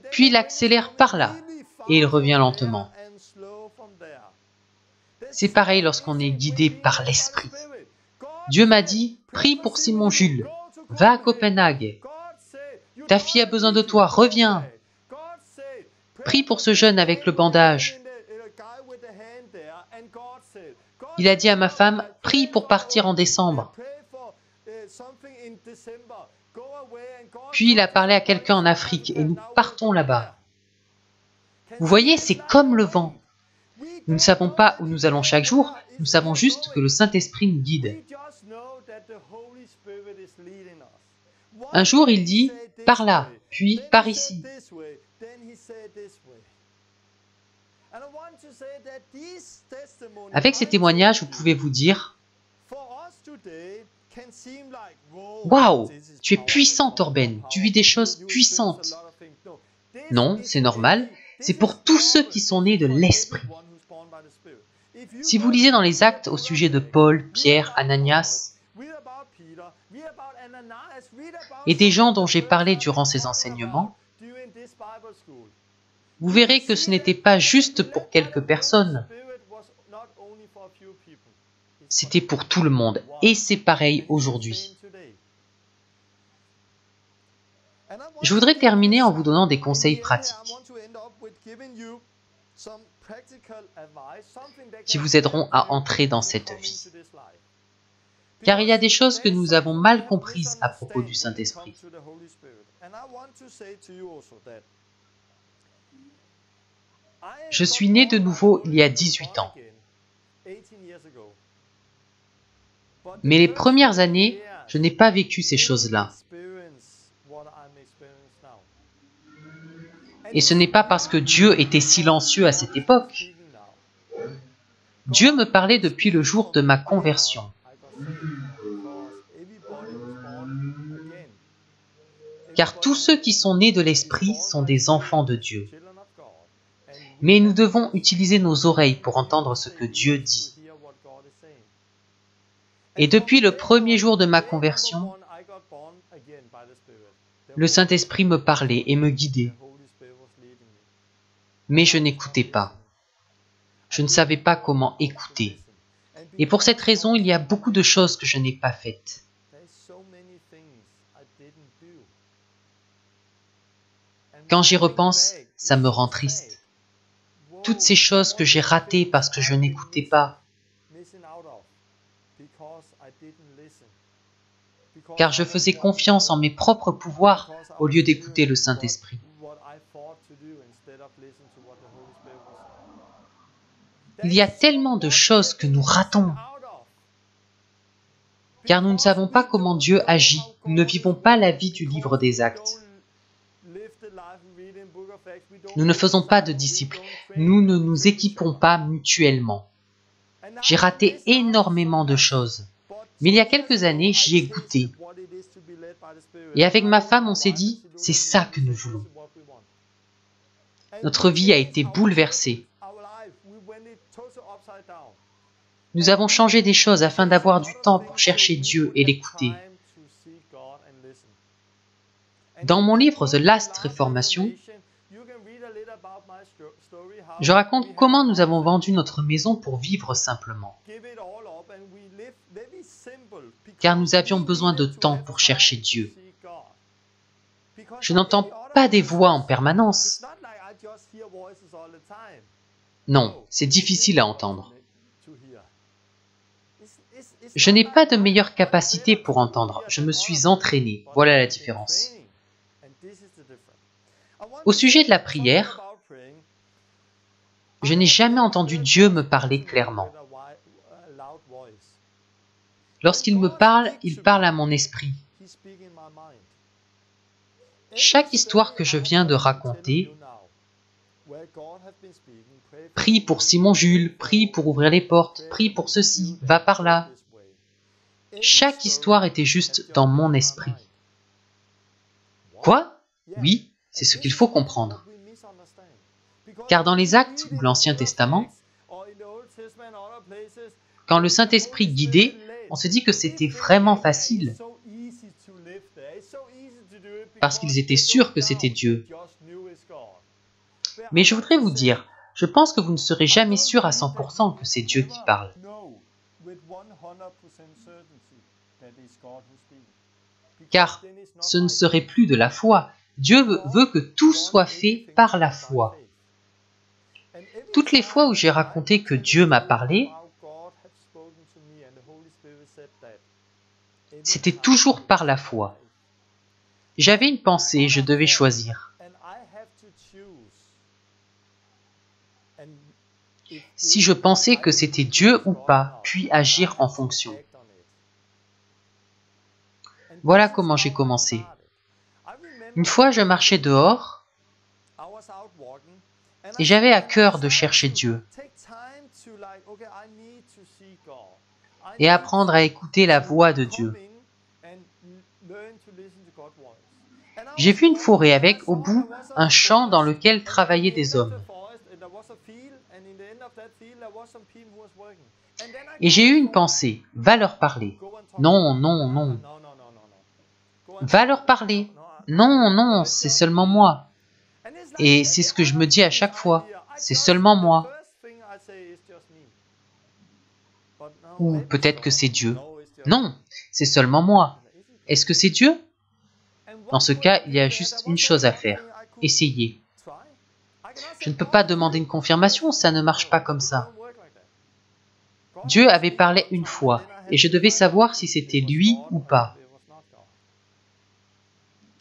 S1: puis il accélère par là, et il revient lentement. C'est pareil lorsqu'on est guidé par l'Esprit. Dieu m'a dit, prie pour Simon Jules, va à Copenhague. Ta fille a besoin de toi, reviens. Prie pour ce jeune avec le bandage. Il a dit à ma femme, prie pour partir en décembre. Puis il a parlé à quelqu'un en Afrique et nous partons là-bas. Vous voyez, c'est comme le vent. Nous ne savons pas où nous allons chaque jour, nous savons juste que le Saint-Esprit nous guide. Un jour, il dit, par là, puis par ici. Avec ces témoignages, vous pouvez vous dire, waouh, tu es puissant, Torben, tu vis des choses puissantes. Non, c'est normal, c'est pour tous ceux qui sont nés de l'Esprit. Si vous lisez dans les Actes au sujet de Paul, Pierre, Ananias, et des gens dont j'ai parlé durant ces enseignements, vous verrez que ce n'était pas juste pour quelques personnes, c'était pour tout le monde, et c'est pareil aujourd'hui. Je voudrais terminer en vous donnant des conseils pratiques qui vous aideront à entrer dans cette vie. Car il y a des choses que nous avons mal comprises à propos du Saint-Esprit. Je suis né de nouveau il y a 18 ans. Mais les premières années, je n'ai pas vécu ces choses-là. Et ce n'est pas parce que Dieu était silencieux à cette époque. Dieu me parlait depuis le jour de ma conversion. Car tous ceux qui sont nés de l'Esprit sont des enfants de Dieu. Mais nous devons utiliser nos oreilles pour entendre ce que Dieu dit. Et depuis le premier jour de ma conversion, le Saint-Esprit me parlait et me guidait. Mais je n'écoutais pas. Je ne savais pas comment écouter. Et pour cette raison, il y a beaucoup de choses que je n'ai pas faites. Quand j'y repense, ça me rend triste. Toutes ces choses que j'ai ratées parce que je n'écoutais pas. Car je faisais confiance en mes propres pouvoirs au lieu d'écouter le Saint-Esprit. Il y a tellement de choses que nous ratons. Car nous ne savons pas comment Dieu agit. Nous ne vivons pas la vie du livre des Actes. Nous ne faisons pas de disciples. Nous ne nous équipons pas mutuellement. J'ai raté énormément de choses. Mais il y a quelques années, j'y ai goûté. Et avec ma femme, on s'est dit, c'est ça que nous voulons. Notre vie a été bouleversée. Nous avons changé des choses afin d'avoir du temps pour chercher Dieu et l'écouter. Dans mon livre The Last Reformation, je raconte comment nous avons vendu notre maison pour vivre simplement. Car nous avions besoin de temps pour chercher Dieu. Je n'entends pas des voix en permanence. Non, c'est difficile à entendre. Je n'ai pas de meilleure capacité pour entendre. Je me suis entraîné. Voilà la différence. Au sujet de la prière, je n'ai jamais entendu Dieu me parler clairement. Lorsqu'il me parle, il parle à mon esprit. Chaque histoire que je viens de raconter, prie pour Simon Jules, prie pour ouvrir les portes, prie pour ceci, va par là. Chaque histoire était juste dans mon esprit. Quoi? Oui, c'est ce qu'il faut comprendre. Car dans les Actes ou l'Ancien Testament, quand le Saint-Esprit guidait, on se dit que c'était vraiment facile. Parce qu'ils étaient sûrs que c'était Dieu. Mais je voudrais vous dire, je pense que vous ne serez jamais sûr à 100% que c'est Dieu qui parle. Car ce ne serait plus de la foi. Dieu veut que tout soit fait par la foi. Toutes les fois où j'ai raconté que Dieu m'a parlé, c'était toujours par la foi. J'avais une pensée, je devais choisir. Si je pensais que c'était Dieu ou pas, puis agir en fonction. Voilà comment j'ai commencé. Une fois, je marchais dehors et j'avais à cœur de chercher Dieu et apprendre à écouter la voix de Dieu. J'ai vu une forêt avec, au bout, un champ dans lequel travaillaient des hommes. Et j'ai eu une pensée, va leur parler. Non, non, non. Va leur parler. Non, non, c'est seulement moi. Et c'est ce que je me dis à chaque fois, c'est seulement moi. Ou peut-être que c'est Dieu. Non, c'est seulement moi. Est-ce que c'est Dieu? Dans ce cas, il y a juste une chose à faire, essayer. Je ne peux pas demander une confirmation, ça ne marche pas comme ça. Dieu avait parlé une fois, et je devais savoir si c'était lui ou pas.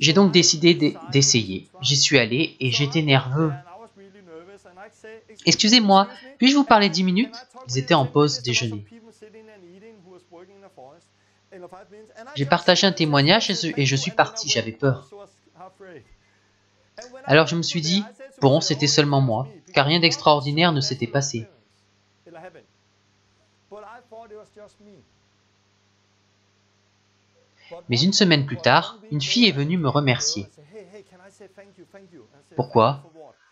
S1: J'ai donc décidé d'essayer. J'y suis allé et j'étais nerveux. Excusez-moi, puis-je vous parler 10 minutes? Ils étaient en pause déjeuner. J'ai partagé un témoignage et je suis parti, j'avais peur. Alors je me suis dit, bon, c'était seulement moi, car rien d'extraordinaire ne s'était passé. Mais une semaine plus tard, une fille est venue me remercier. Pourquoi?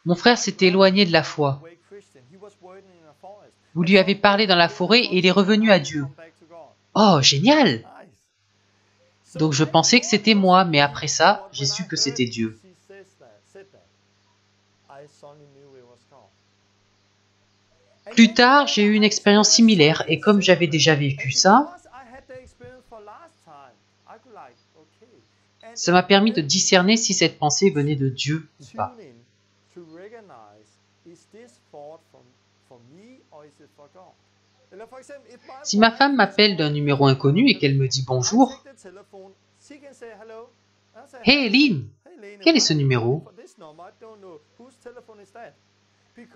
S1: Mon frère s'était éloigné de la foi. Vous lui avez parlé dans la forêt et il est revenu à Dieu. Oh, génial! Donc je pensais que c'était moi, mais après ça, j'ai su que c'était Dieu. Plus tard, j'ai eu une expérience similaire et comme j'avais déjà vécu ça, ça m'a permis de discerner si cette pensée venait de Dieu ou pas. Si ma femme m'appelle d'un numéro inconnu et qu'elle me dit bonjour, « Hey Lynn, quel est ce numéro ?»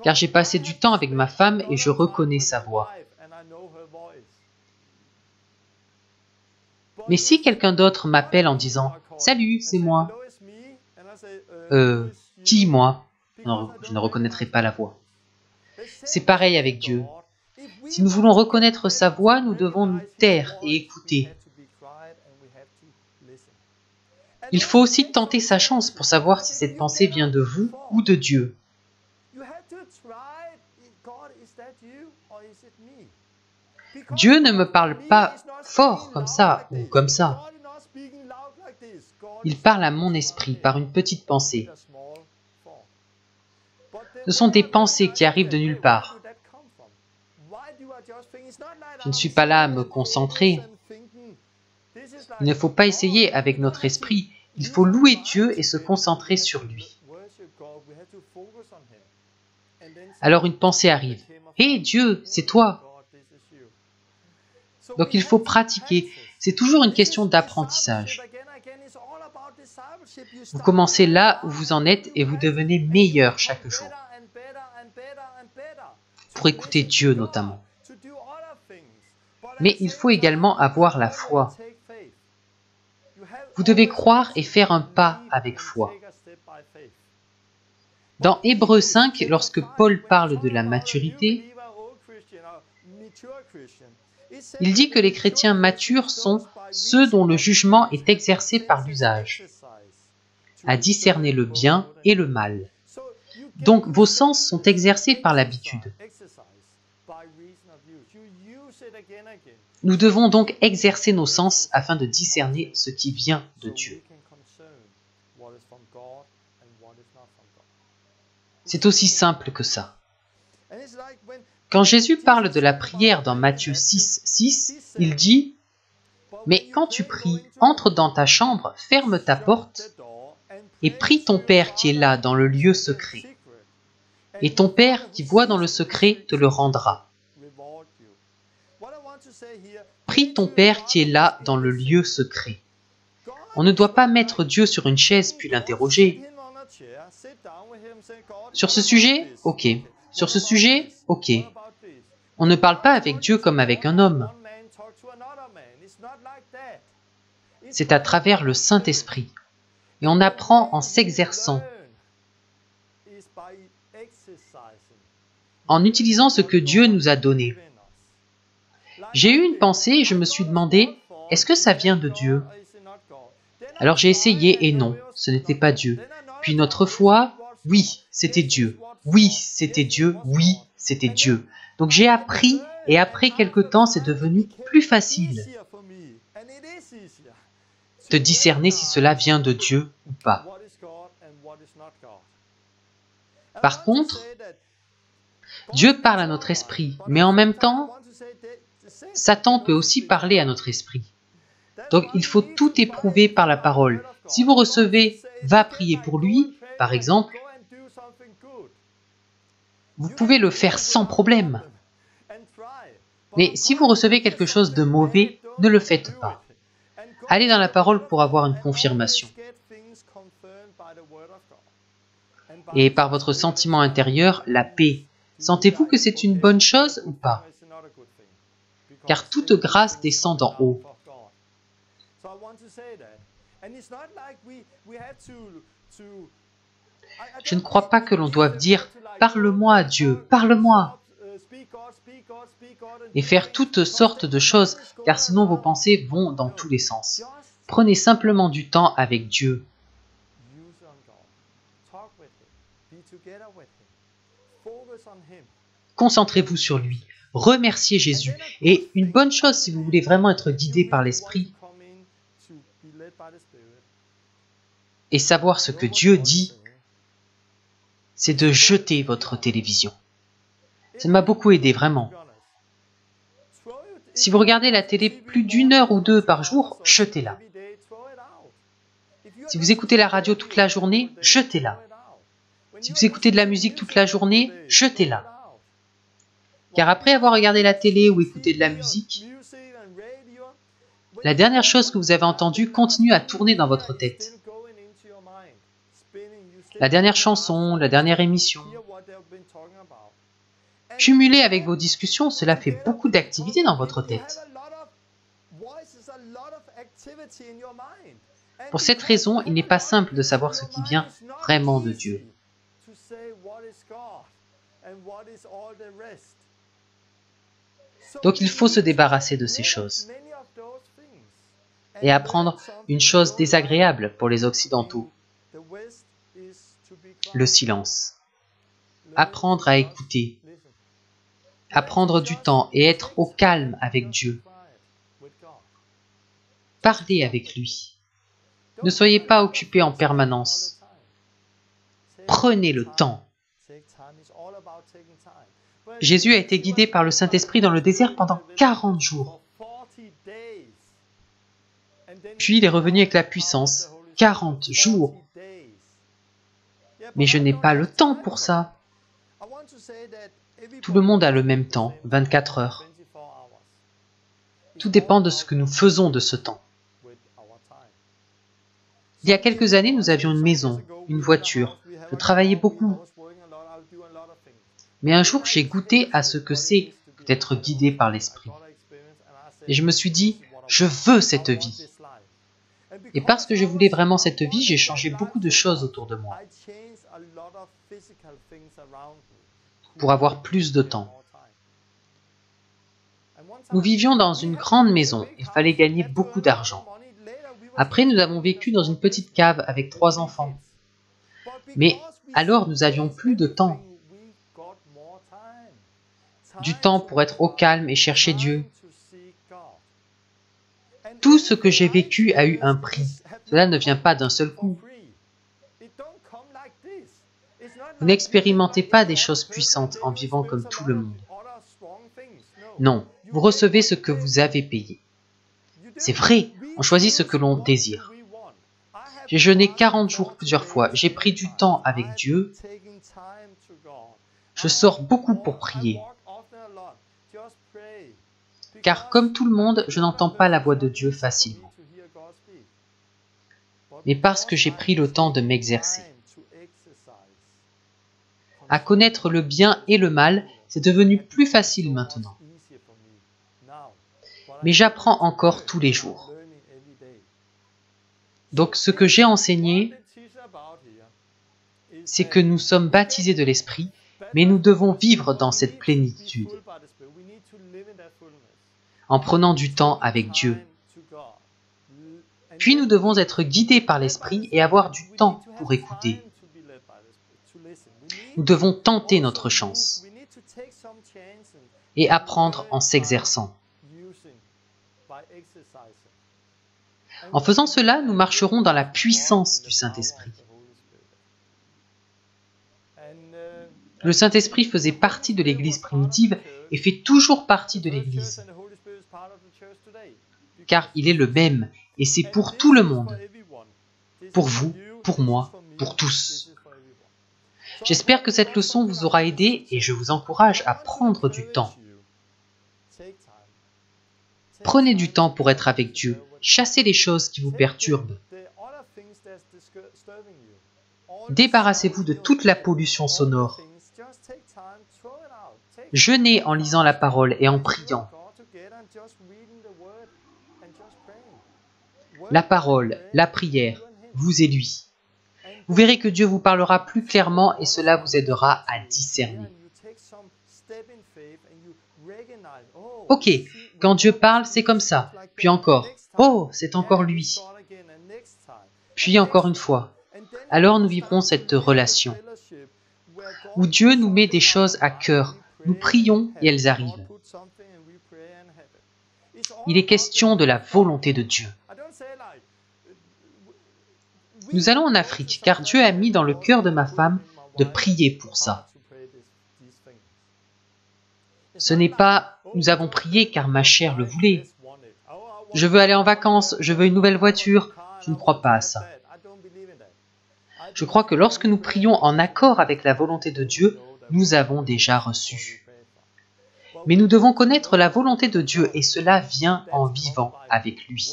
S1: Car j'ai passé du temps avec ma femme et je reconnais sa voix. Mais si quelqu'un d'autre m'appelle en disant « Salut, c'est moi » qui moi? Non, je ne reconnaîtrai pas la voix. C'est pareil avec Dieu. Si nous voulons reconnaître sa voix, nous devons nous taire et écouter. Il faut aussi tenter sa chance pour savoir si cette pensée vient de vous ou de Dieu. Dieu ne me parle pas fort comme ça ou comme ça. Il parle à mon esprit par une petite pensée. Ce sont des pensées qui arrivent de nulle part. Je ne suis pas là à me concentrer. Il ne faut pas essayer avec notre esprit. Il faut louer Dieu et se concentrer sur lui. Alors une pensée arrive. « Hé Dieu, c'est toi !» Donc il faut pratiquer. C'est toujours une question d'apprentissage. Vous commencez là où vous en êtes et vous devenez meilleur chaque jour. Pour écouter Dieu notamment. Mais il faut également avoir la foi. Vous devez croire et faire un pas avec foi. Dans Hébreux 5, lorsque Paul parle de la maturité, il dit que les chrétiens matures sont ceux dont le jugement est exercé par l'usage, à discerner le bien et le mal. Donc vos sens sont exercés par l'habitude. Nous devons donc exercer nos sens afin de discerner ce qui vient de Dieu. C'est aussi simple que ça. Quand Jésus parle de la prière dans Matthieu 6, 6, il dit « Mais quand tu pries, entre dans ta chambre, ferme ta porte et prie ton Père qui est là dans le lieu secret. Et ton Père qui voit dans le secret te le rendra. » Prie ton Père qui est là dans le lieu secret. On ne doit pas mettre Dieu sur une chaise puis l'interroger. Sur ce sujet, ok. Sur ce sujet, ok. On ne parle pas avec Dieu comme avec un homme. C'est à travers le Saint-Esprit. Et on apprend en s'exerçant, en utilisant ce que Dieu nous a donné. J'ai eu une pensée et je me suis demandé, est-ce que ça vient de Dieu? Alors j'ai essayé et non, ce n'était pas Dieu. Puis une autre fois, oui, c'était Dieu. Oui, c'était Dieu. Oui, c'était Dieu. Donc j'ai appris et après quelque temps, c'est devenu plus facile de discerner si cela vient de Dieu ou pas. Par contre, Dieu parle à notre esprit, mais en même temps, Satan peut aussi parler à notre esprit. Donc il faut tout éprouver par la parole. Si vous recevez « va prier pour lui », par exemple, vous pouvez le faire sans problème. Mais si vous recevez quelque chose de mauvais, ne le faites pas. Allez dans la parole pour avoir une confirmation. Et par votre sentiment intérieur, la paix. Sentez-vous que c'est une bonne chose ou pas? Car toute grâce descend d'en haut. Je ne crois pas que l'on doive dire « Parle-moi, Dieu, parle-moi » et faire toutes sortes de choses, car sinon vos pensées vont dans tous les sens. Prenez simplement du temps avec Dieu. Concentrez-vous sur lui. Remerciez Jésus. Et une bonne chose si vous voulez vraiment être guidé par l'Esprit et savoir ce que Dieu dit, c'est de jeter votre télévision. Ça m'a beaucoup aidé, vraiment. Si vous regardez la télé plus d'1 heure ou 2 par jour, jetez-la. Si vous écoutez la radio toute la journée, jetez-la. Si vous écoutez de la musique toute la journée, jetez-la. Car après avoir regardé la télé ou écouté de la musique, la dernière chose que vous avez entendue continue à tourner dans votre tête. La dernière chanson, la dernière émission. Cumulé avec vos discussions, cela fait beaucoup d'activités dans votre tête. Pour cette raison, il n'est pas simple de savoir ce qui vient vraiment de Dieu. Donc il faut se débarrasser de ces choses et apprendre une chose désagréable pour les Occidentaux, le silence. Apprendre à écouter, apprendre du temps et être au calme avec Dieu. Parlez avec lui. Ne soyez pas occupé en permanence. Prenez le temps. Jésus a été guidé par le Saint-Esprit dans le désert pendant 40 jours. Puis il est revenu avec la puissance. 40 jours. Mais je n'ai pas le temps pour ça. Tout le monde a le même temps, 24 heures. Tout dépend de ce que nous faisons de ce temps. Il y a quelques années, nous avions une maison, une voiture. Je travaillais beaucoup. Mais un jour, j'ai goûté à ce que c'est d'être guidé par l'Esprit. Et je me suis dit, je veux cette vie. Et parce que je voulais vraiment cette vie, j'ai changé beaucoup de choses autour de moi pour avoir plus de temps. Nous vivions dans une grande maison. Il fallait gagner beaucoup d'argent. Après, nous avons vécu dans une petite cave avec 3 enfants. Mais alors, nous avions plus de temps. Du temps pour être au calme et chercher Dieu. Tout ce que j'ai vécu a eu un prix. Cela ne vient pas d'un seul coup. Vous n'expérimentez pas des choses puissantes en vivant comme tout le monde. Non, vous recevez ce que vous avez payé. C'est vrai, on choisit ce que l'on désire. J'ai jeûné 40 jours plusieurs fois, j'ai pris du temps avec Dieu. Je sors beaucoup pour prier. Car comme tout le monde, je n'entends pas la voix de Dieu facilement. Mais parce que j'ai pris le temps de m'exercer. À connaître le bien et le mal, c'est devenu plus facile maintenant. Mais j'apprends encore tous les jours. Donc ce que j'ai enseigné, c'est que nous sommes baptisés de l'Esprit, mais nous devons vivre dans cette plénitude, en prenant du temps avec Dieu. Puis nous devons être guidés par l'Esprit et avoir du temps pour écouter. Nous devons tenter notre chance et apprendre en s'exerçant. En faisant cela, nous marcherons dans la puissance du Saint-Esprit. Le Saint-Esprit faisait partie de l'Église primitive et fait toujours partie de l'Église. Car il est le même, et c'est pour tout le monde. Pour vous, pour moi, pour tous. J'espère que cette leçon vous aura aidé et je vous encourage à prendre du temps. Prenez du temps pour être avec Dieu. Chassez les choses qui vous perturbent. Débarrassez-vous de toute la pollution sonore. Jeûnez en lisant la parole et en priant. La parole, la prière, vous et lui. Vous verrez que Dieu vous parlera plus clairement et cela vous aidera à discerner. Ok, quand Dieu parle, c'est comme ça. Puis encore, oh, c'est encore lui. Puis encore une fois. Alors nous vivrons cette relation où Dieu nous met des choses à cœur. Nous prions et elles arrivent. Il est question de la volonté de Dieu. Nous allons en Afrique, car Dieu a mis dans le cœur de ma femme de prier pour ça. Ce n'est pas « nous avons prié car ma chair le voulait ». Je veux aller en vacances, je veux une nouvelle voiture. Je ne crois pas à ça. Je crois que lorsque nous prions en accord avec la volonté de Dieu, nous avons déjà reçu. Mais nous devons connaître la volonté de Dieu et cela vient en vivant avec lui.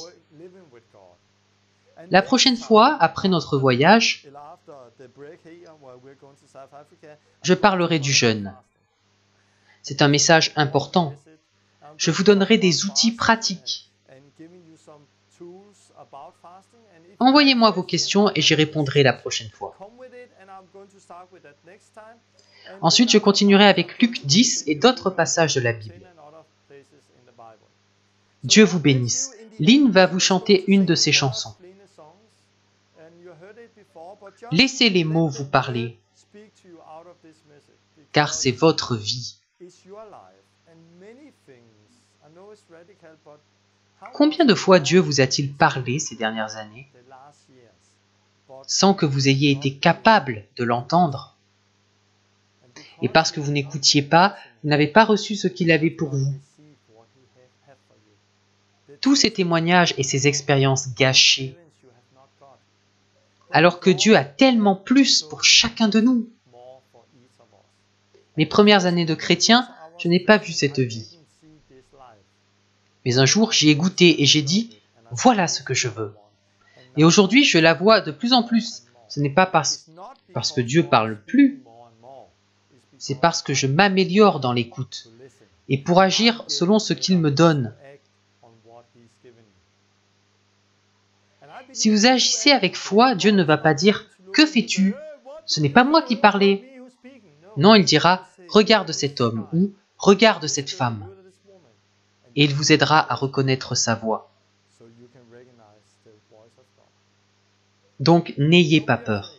S1: La prochaine fois, après notre voyage, je parlerai du jeûne. C'est un message important. Je vous donnerai des outils pratiques. Envoyez-moi vos questions et j'y répondrai la prochaine fois. Ensuite, je continuerai avec Luc 10 et d'autres passages de la Bible. Dieu vous bénisse. Lynn va vous chanter une de ses chansons. Laissez les mots vous parler, car c'est votre vie. Combien de fois Dieu vous a-t-il parlé ces dernières années, sans que vous ayez été capable de l'entendre? Et parce que vous n'écoutiez pas, vous n'avez pas reçu ce qu'il avait pour vous. Tous ces témoignages et ces expériences gâchées, alors que Dieu a tellement plus pour chacun de nous. Mes premières années de chrétien, je n'ai pas vu cette vie. Mais un jour, j'y ai goûté et j'ai dit, voilà ce que je veux. Et aujourd'hui, je la vois de plus en plus. Ce n'est pas parce que Dieu parle plus, c'est parce que je m'améliore dans l'écoute et pour agir selon ce qu'il me donne. Si vous agissez avec foi, Dieu ne va pas dire « Que fais-tu ? Ce n'est pas moi qui parlais. » Non, il dira « Regarde cet homme » ou « Regarde cette femme » et il vous aidera à reconnaître sa voix. Donc, n'ayez pas peur.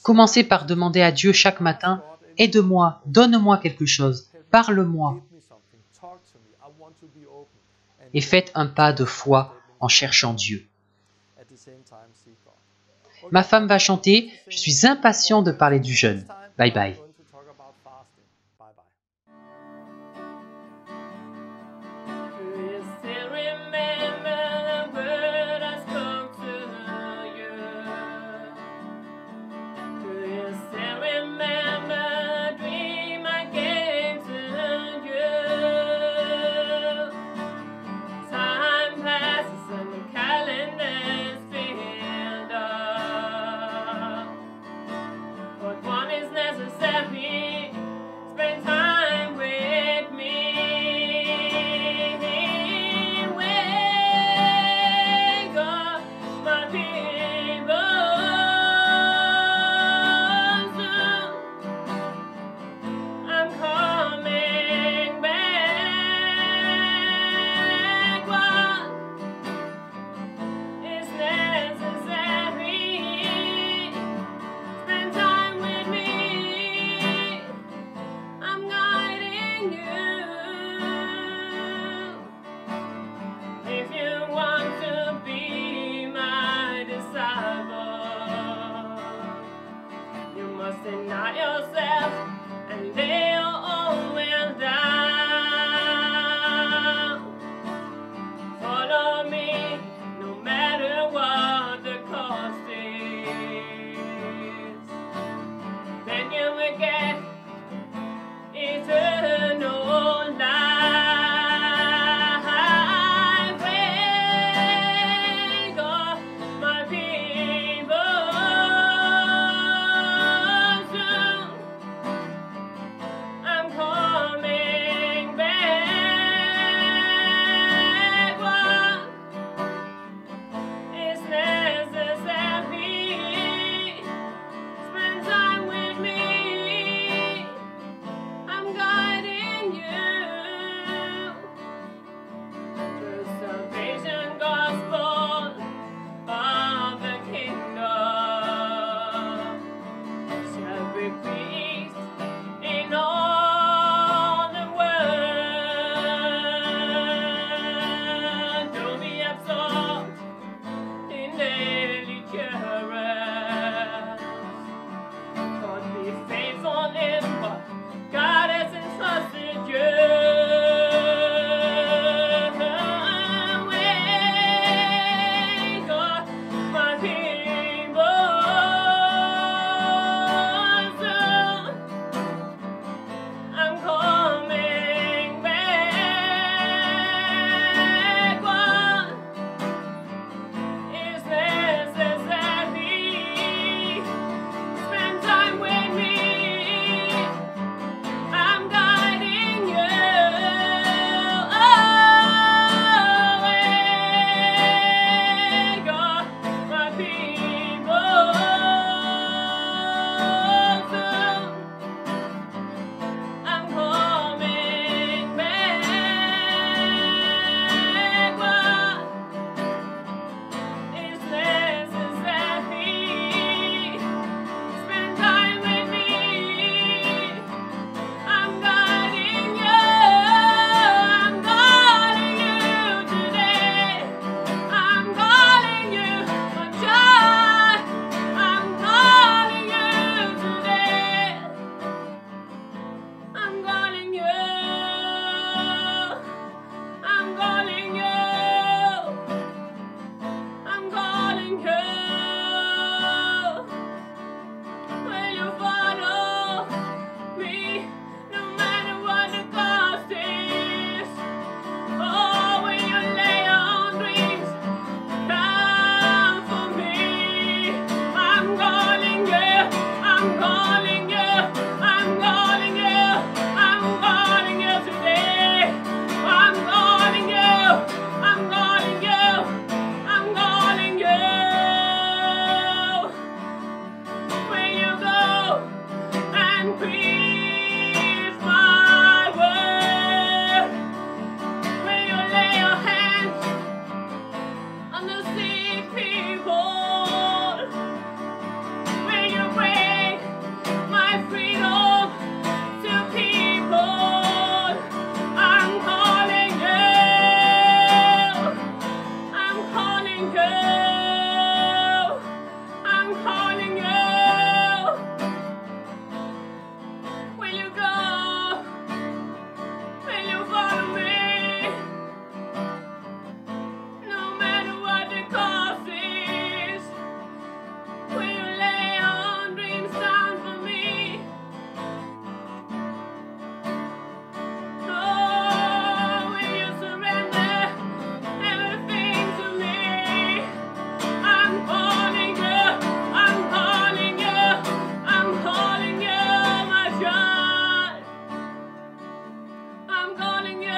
S1: Commencez par demander à Dieu chaque matin « Aide-moi, donne-moi quelque chose, parle-moi. » Et faites un pas de foi en cherchant Dieu. Ma femme va chanter, je suis impatient de parler du jeûne. Bye bye.
S2: Deny yourself and lay your own will down. Follow me, no matter what the cost is. Then you will get eternal life. Wake up, my people, soon I'm coming back. What is necessary? Spend time with me. I'm guiding you. The salvation gospel of the kingdom shall be preached in all the world. Don't be absorbed in daily currents, but be faithful in what God has entrusted you. Wake up, my people, soon I'm coming back. What is necessary? Spend time with me. I'm guiding you. Oh, wake up, my people, soon I'm coming back. What is necessary? Spend time with me. I'm guiding you. I'm guiding you today. I'm calling you for joy. I'm calling you today. I'm calling you. I'm calling you. I'm calling you. Will you follow me, no matter what the cost is? Oh, will you lay your dreams down for me? I'm calling you. I'm calling you. I'm calling you. I'm calling you today. I'm calling you. I'm calling you. I'm calling you. Will you go and preach my word? Will you lay your hands on the sick people? Will you bring my freedom to people? I'm calling you. I'm calling you. I'm calling you. Will you go? Will you follow me? No matter what the cost is. Will you lay your dreams down for me? Oh, will you surrender everything to me? I'm calling you. I'm calling you. I'm calling you, my child. I'm calling you.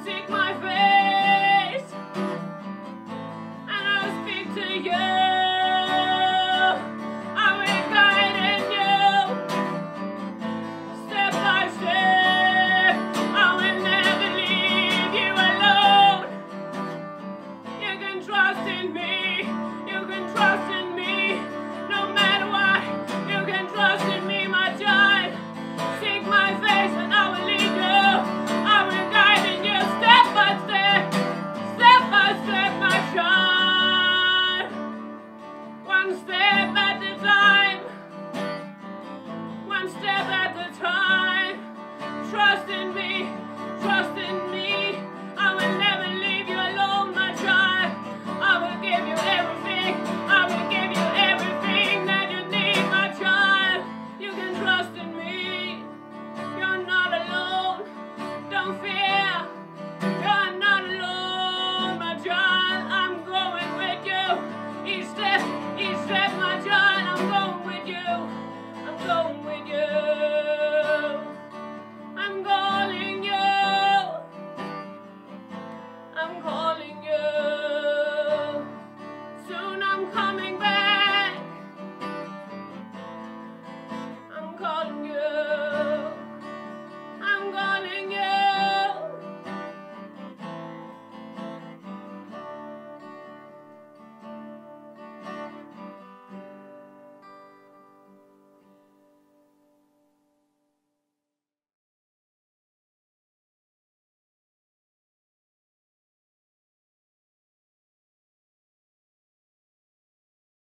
S2: Seek my face, and I'll speak to you.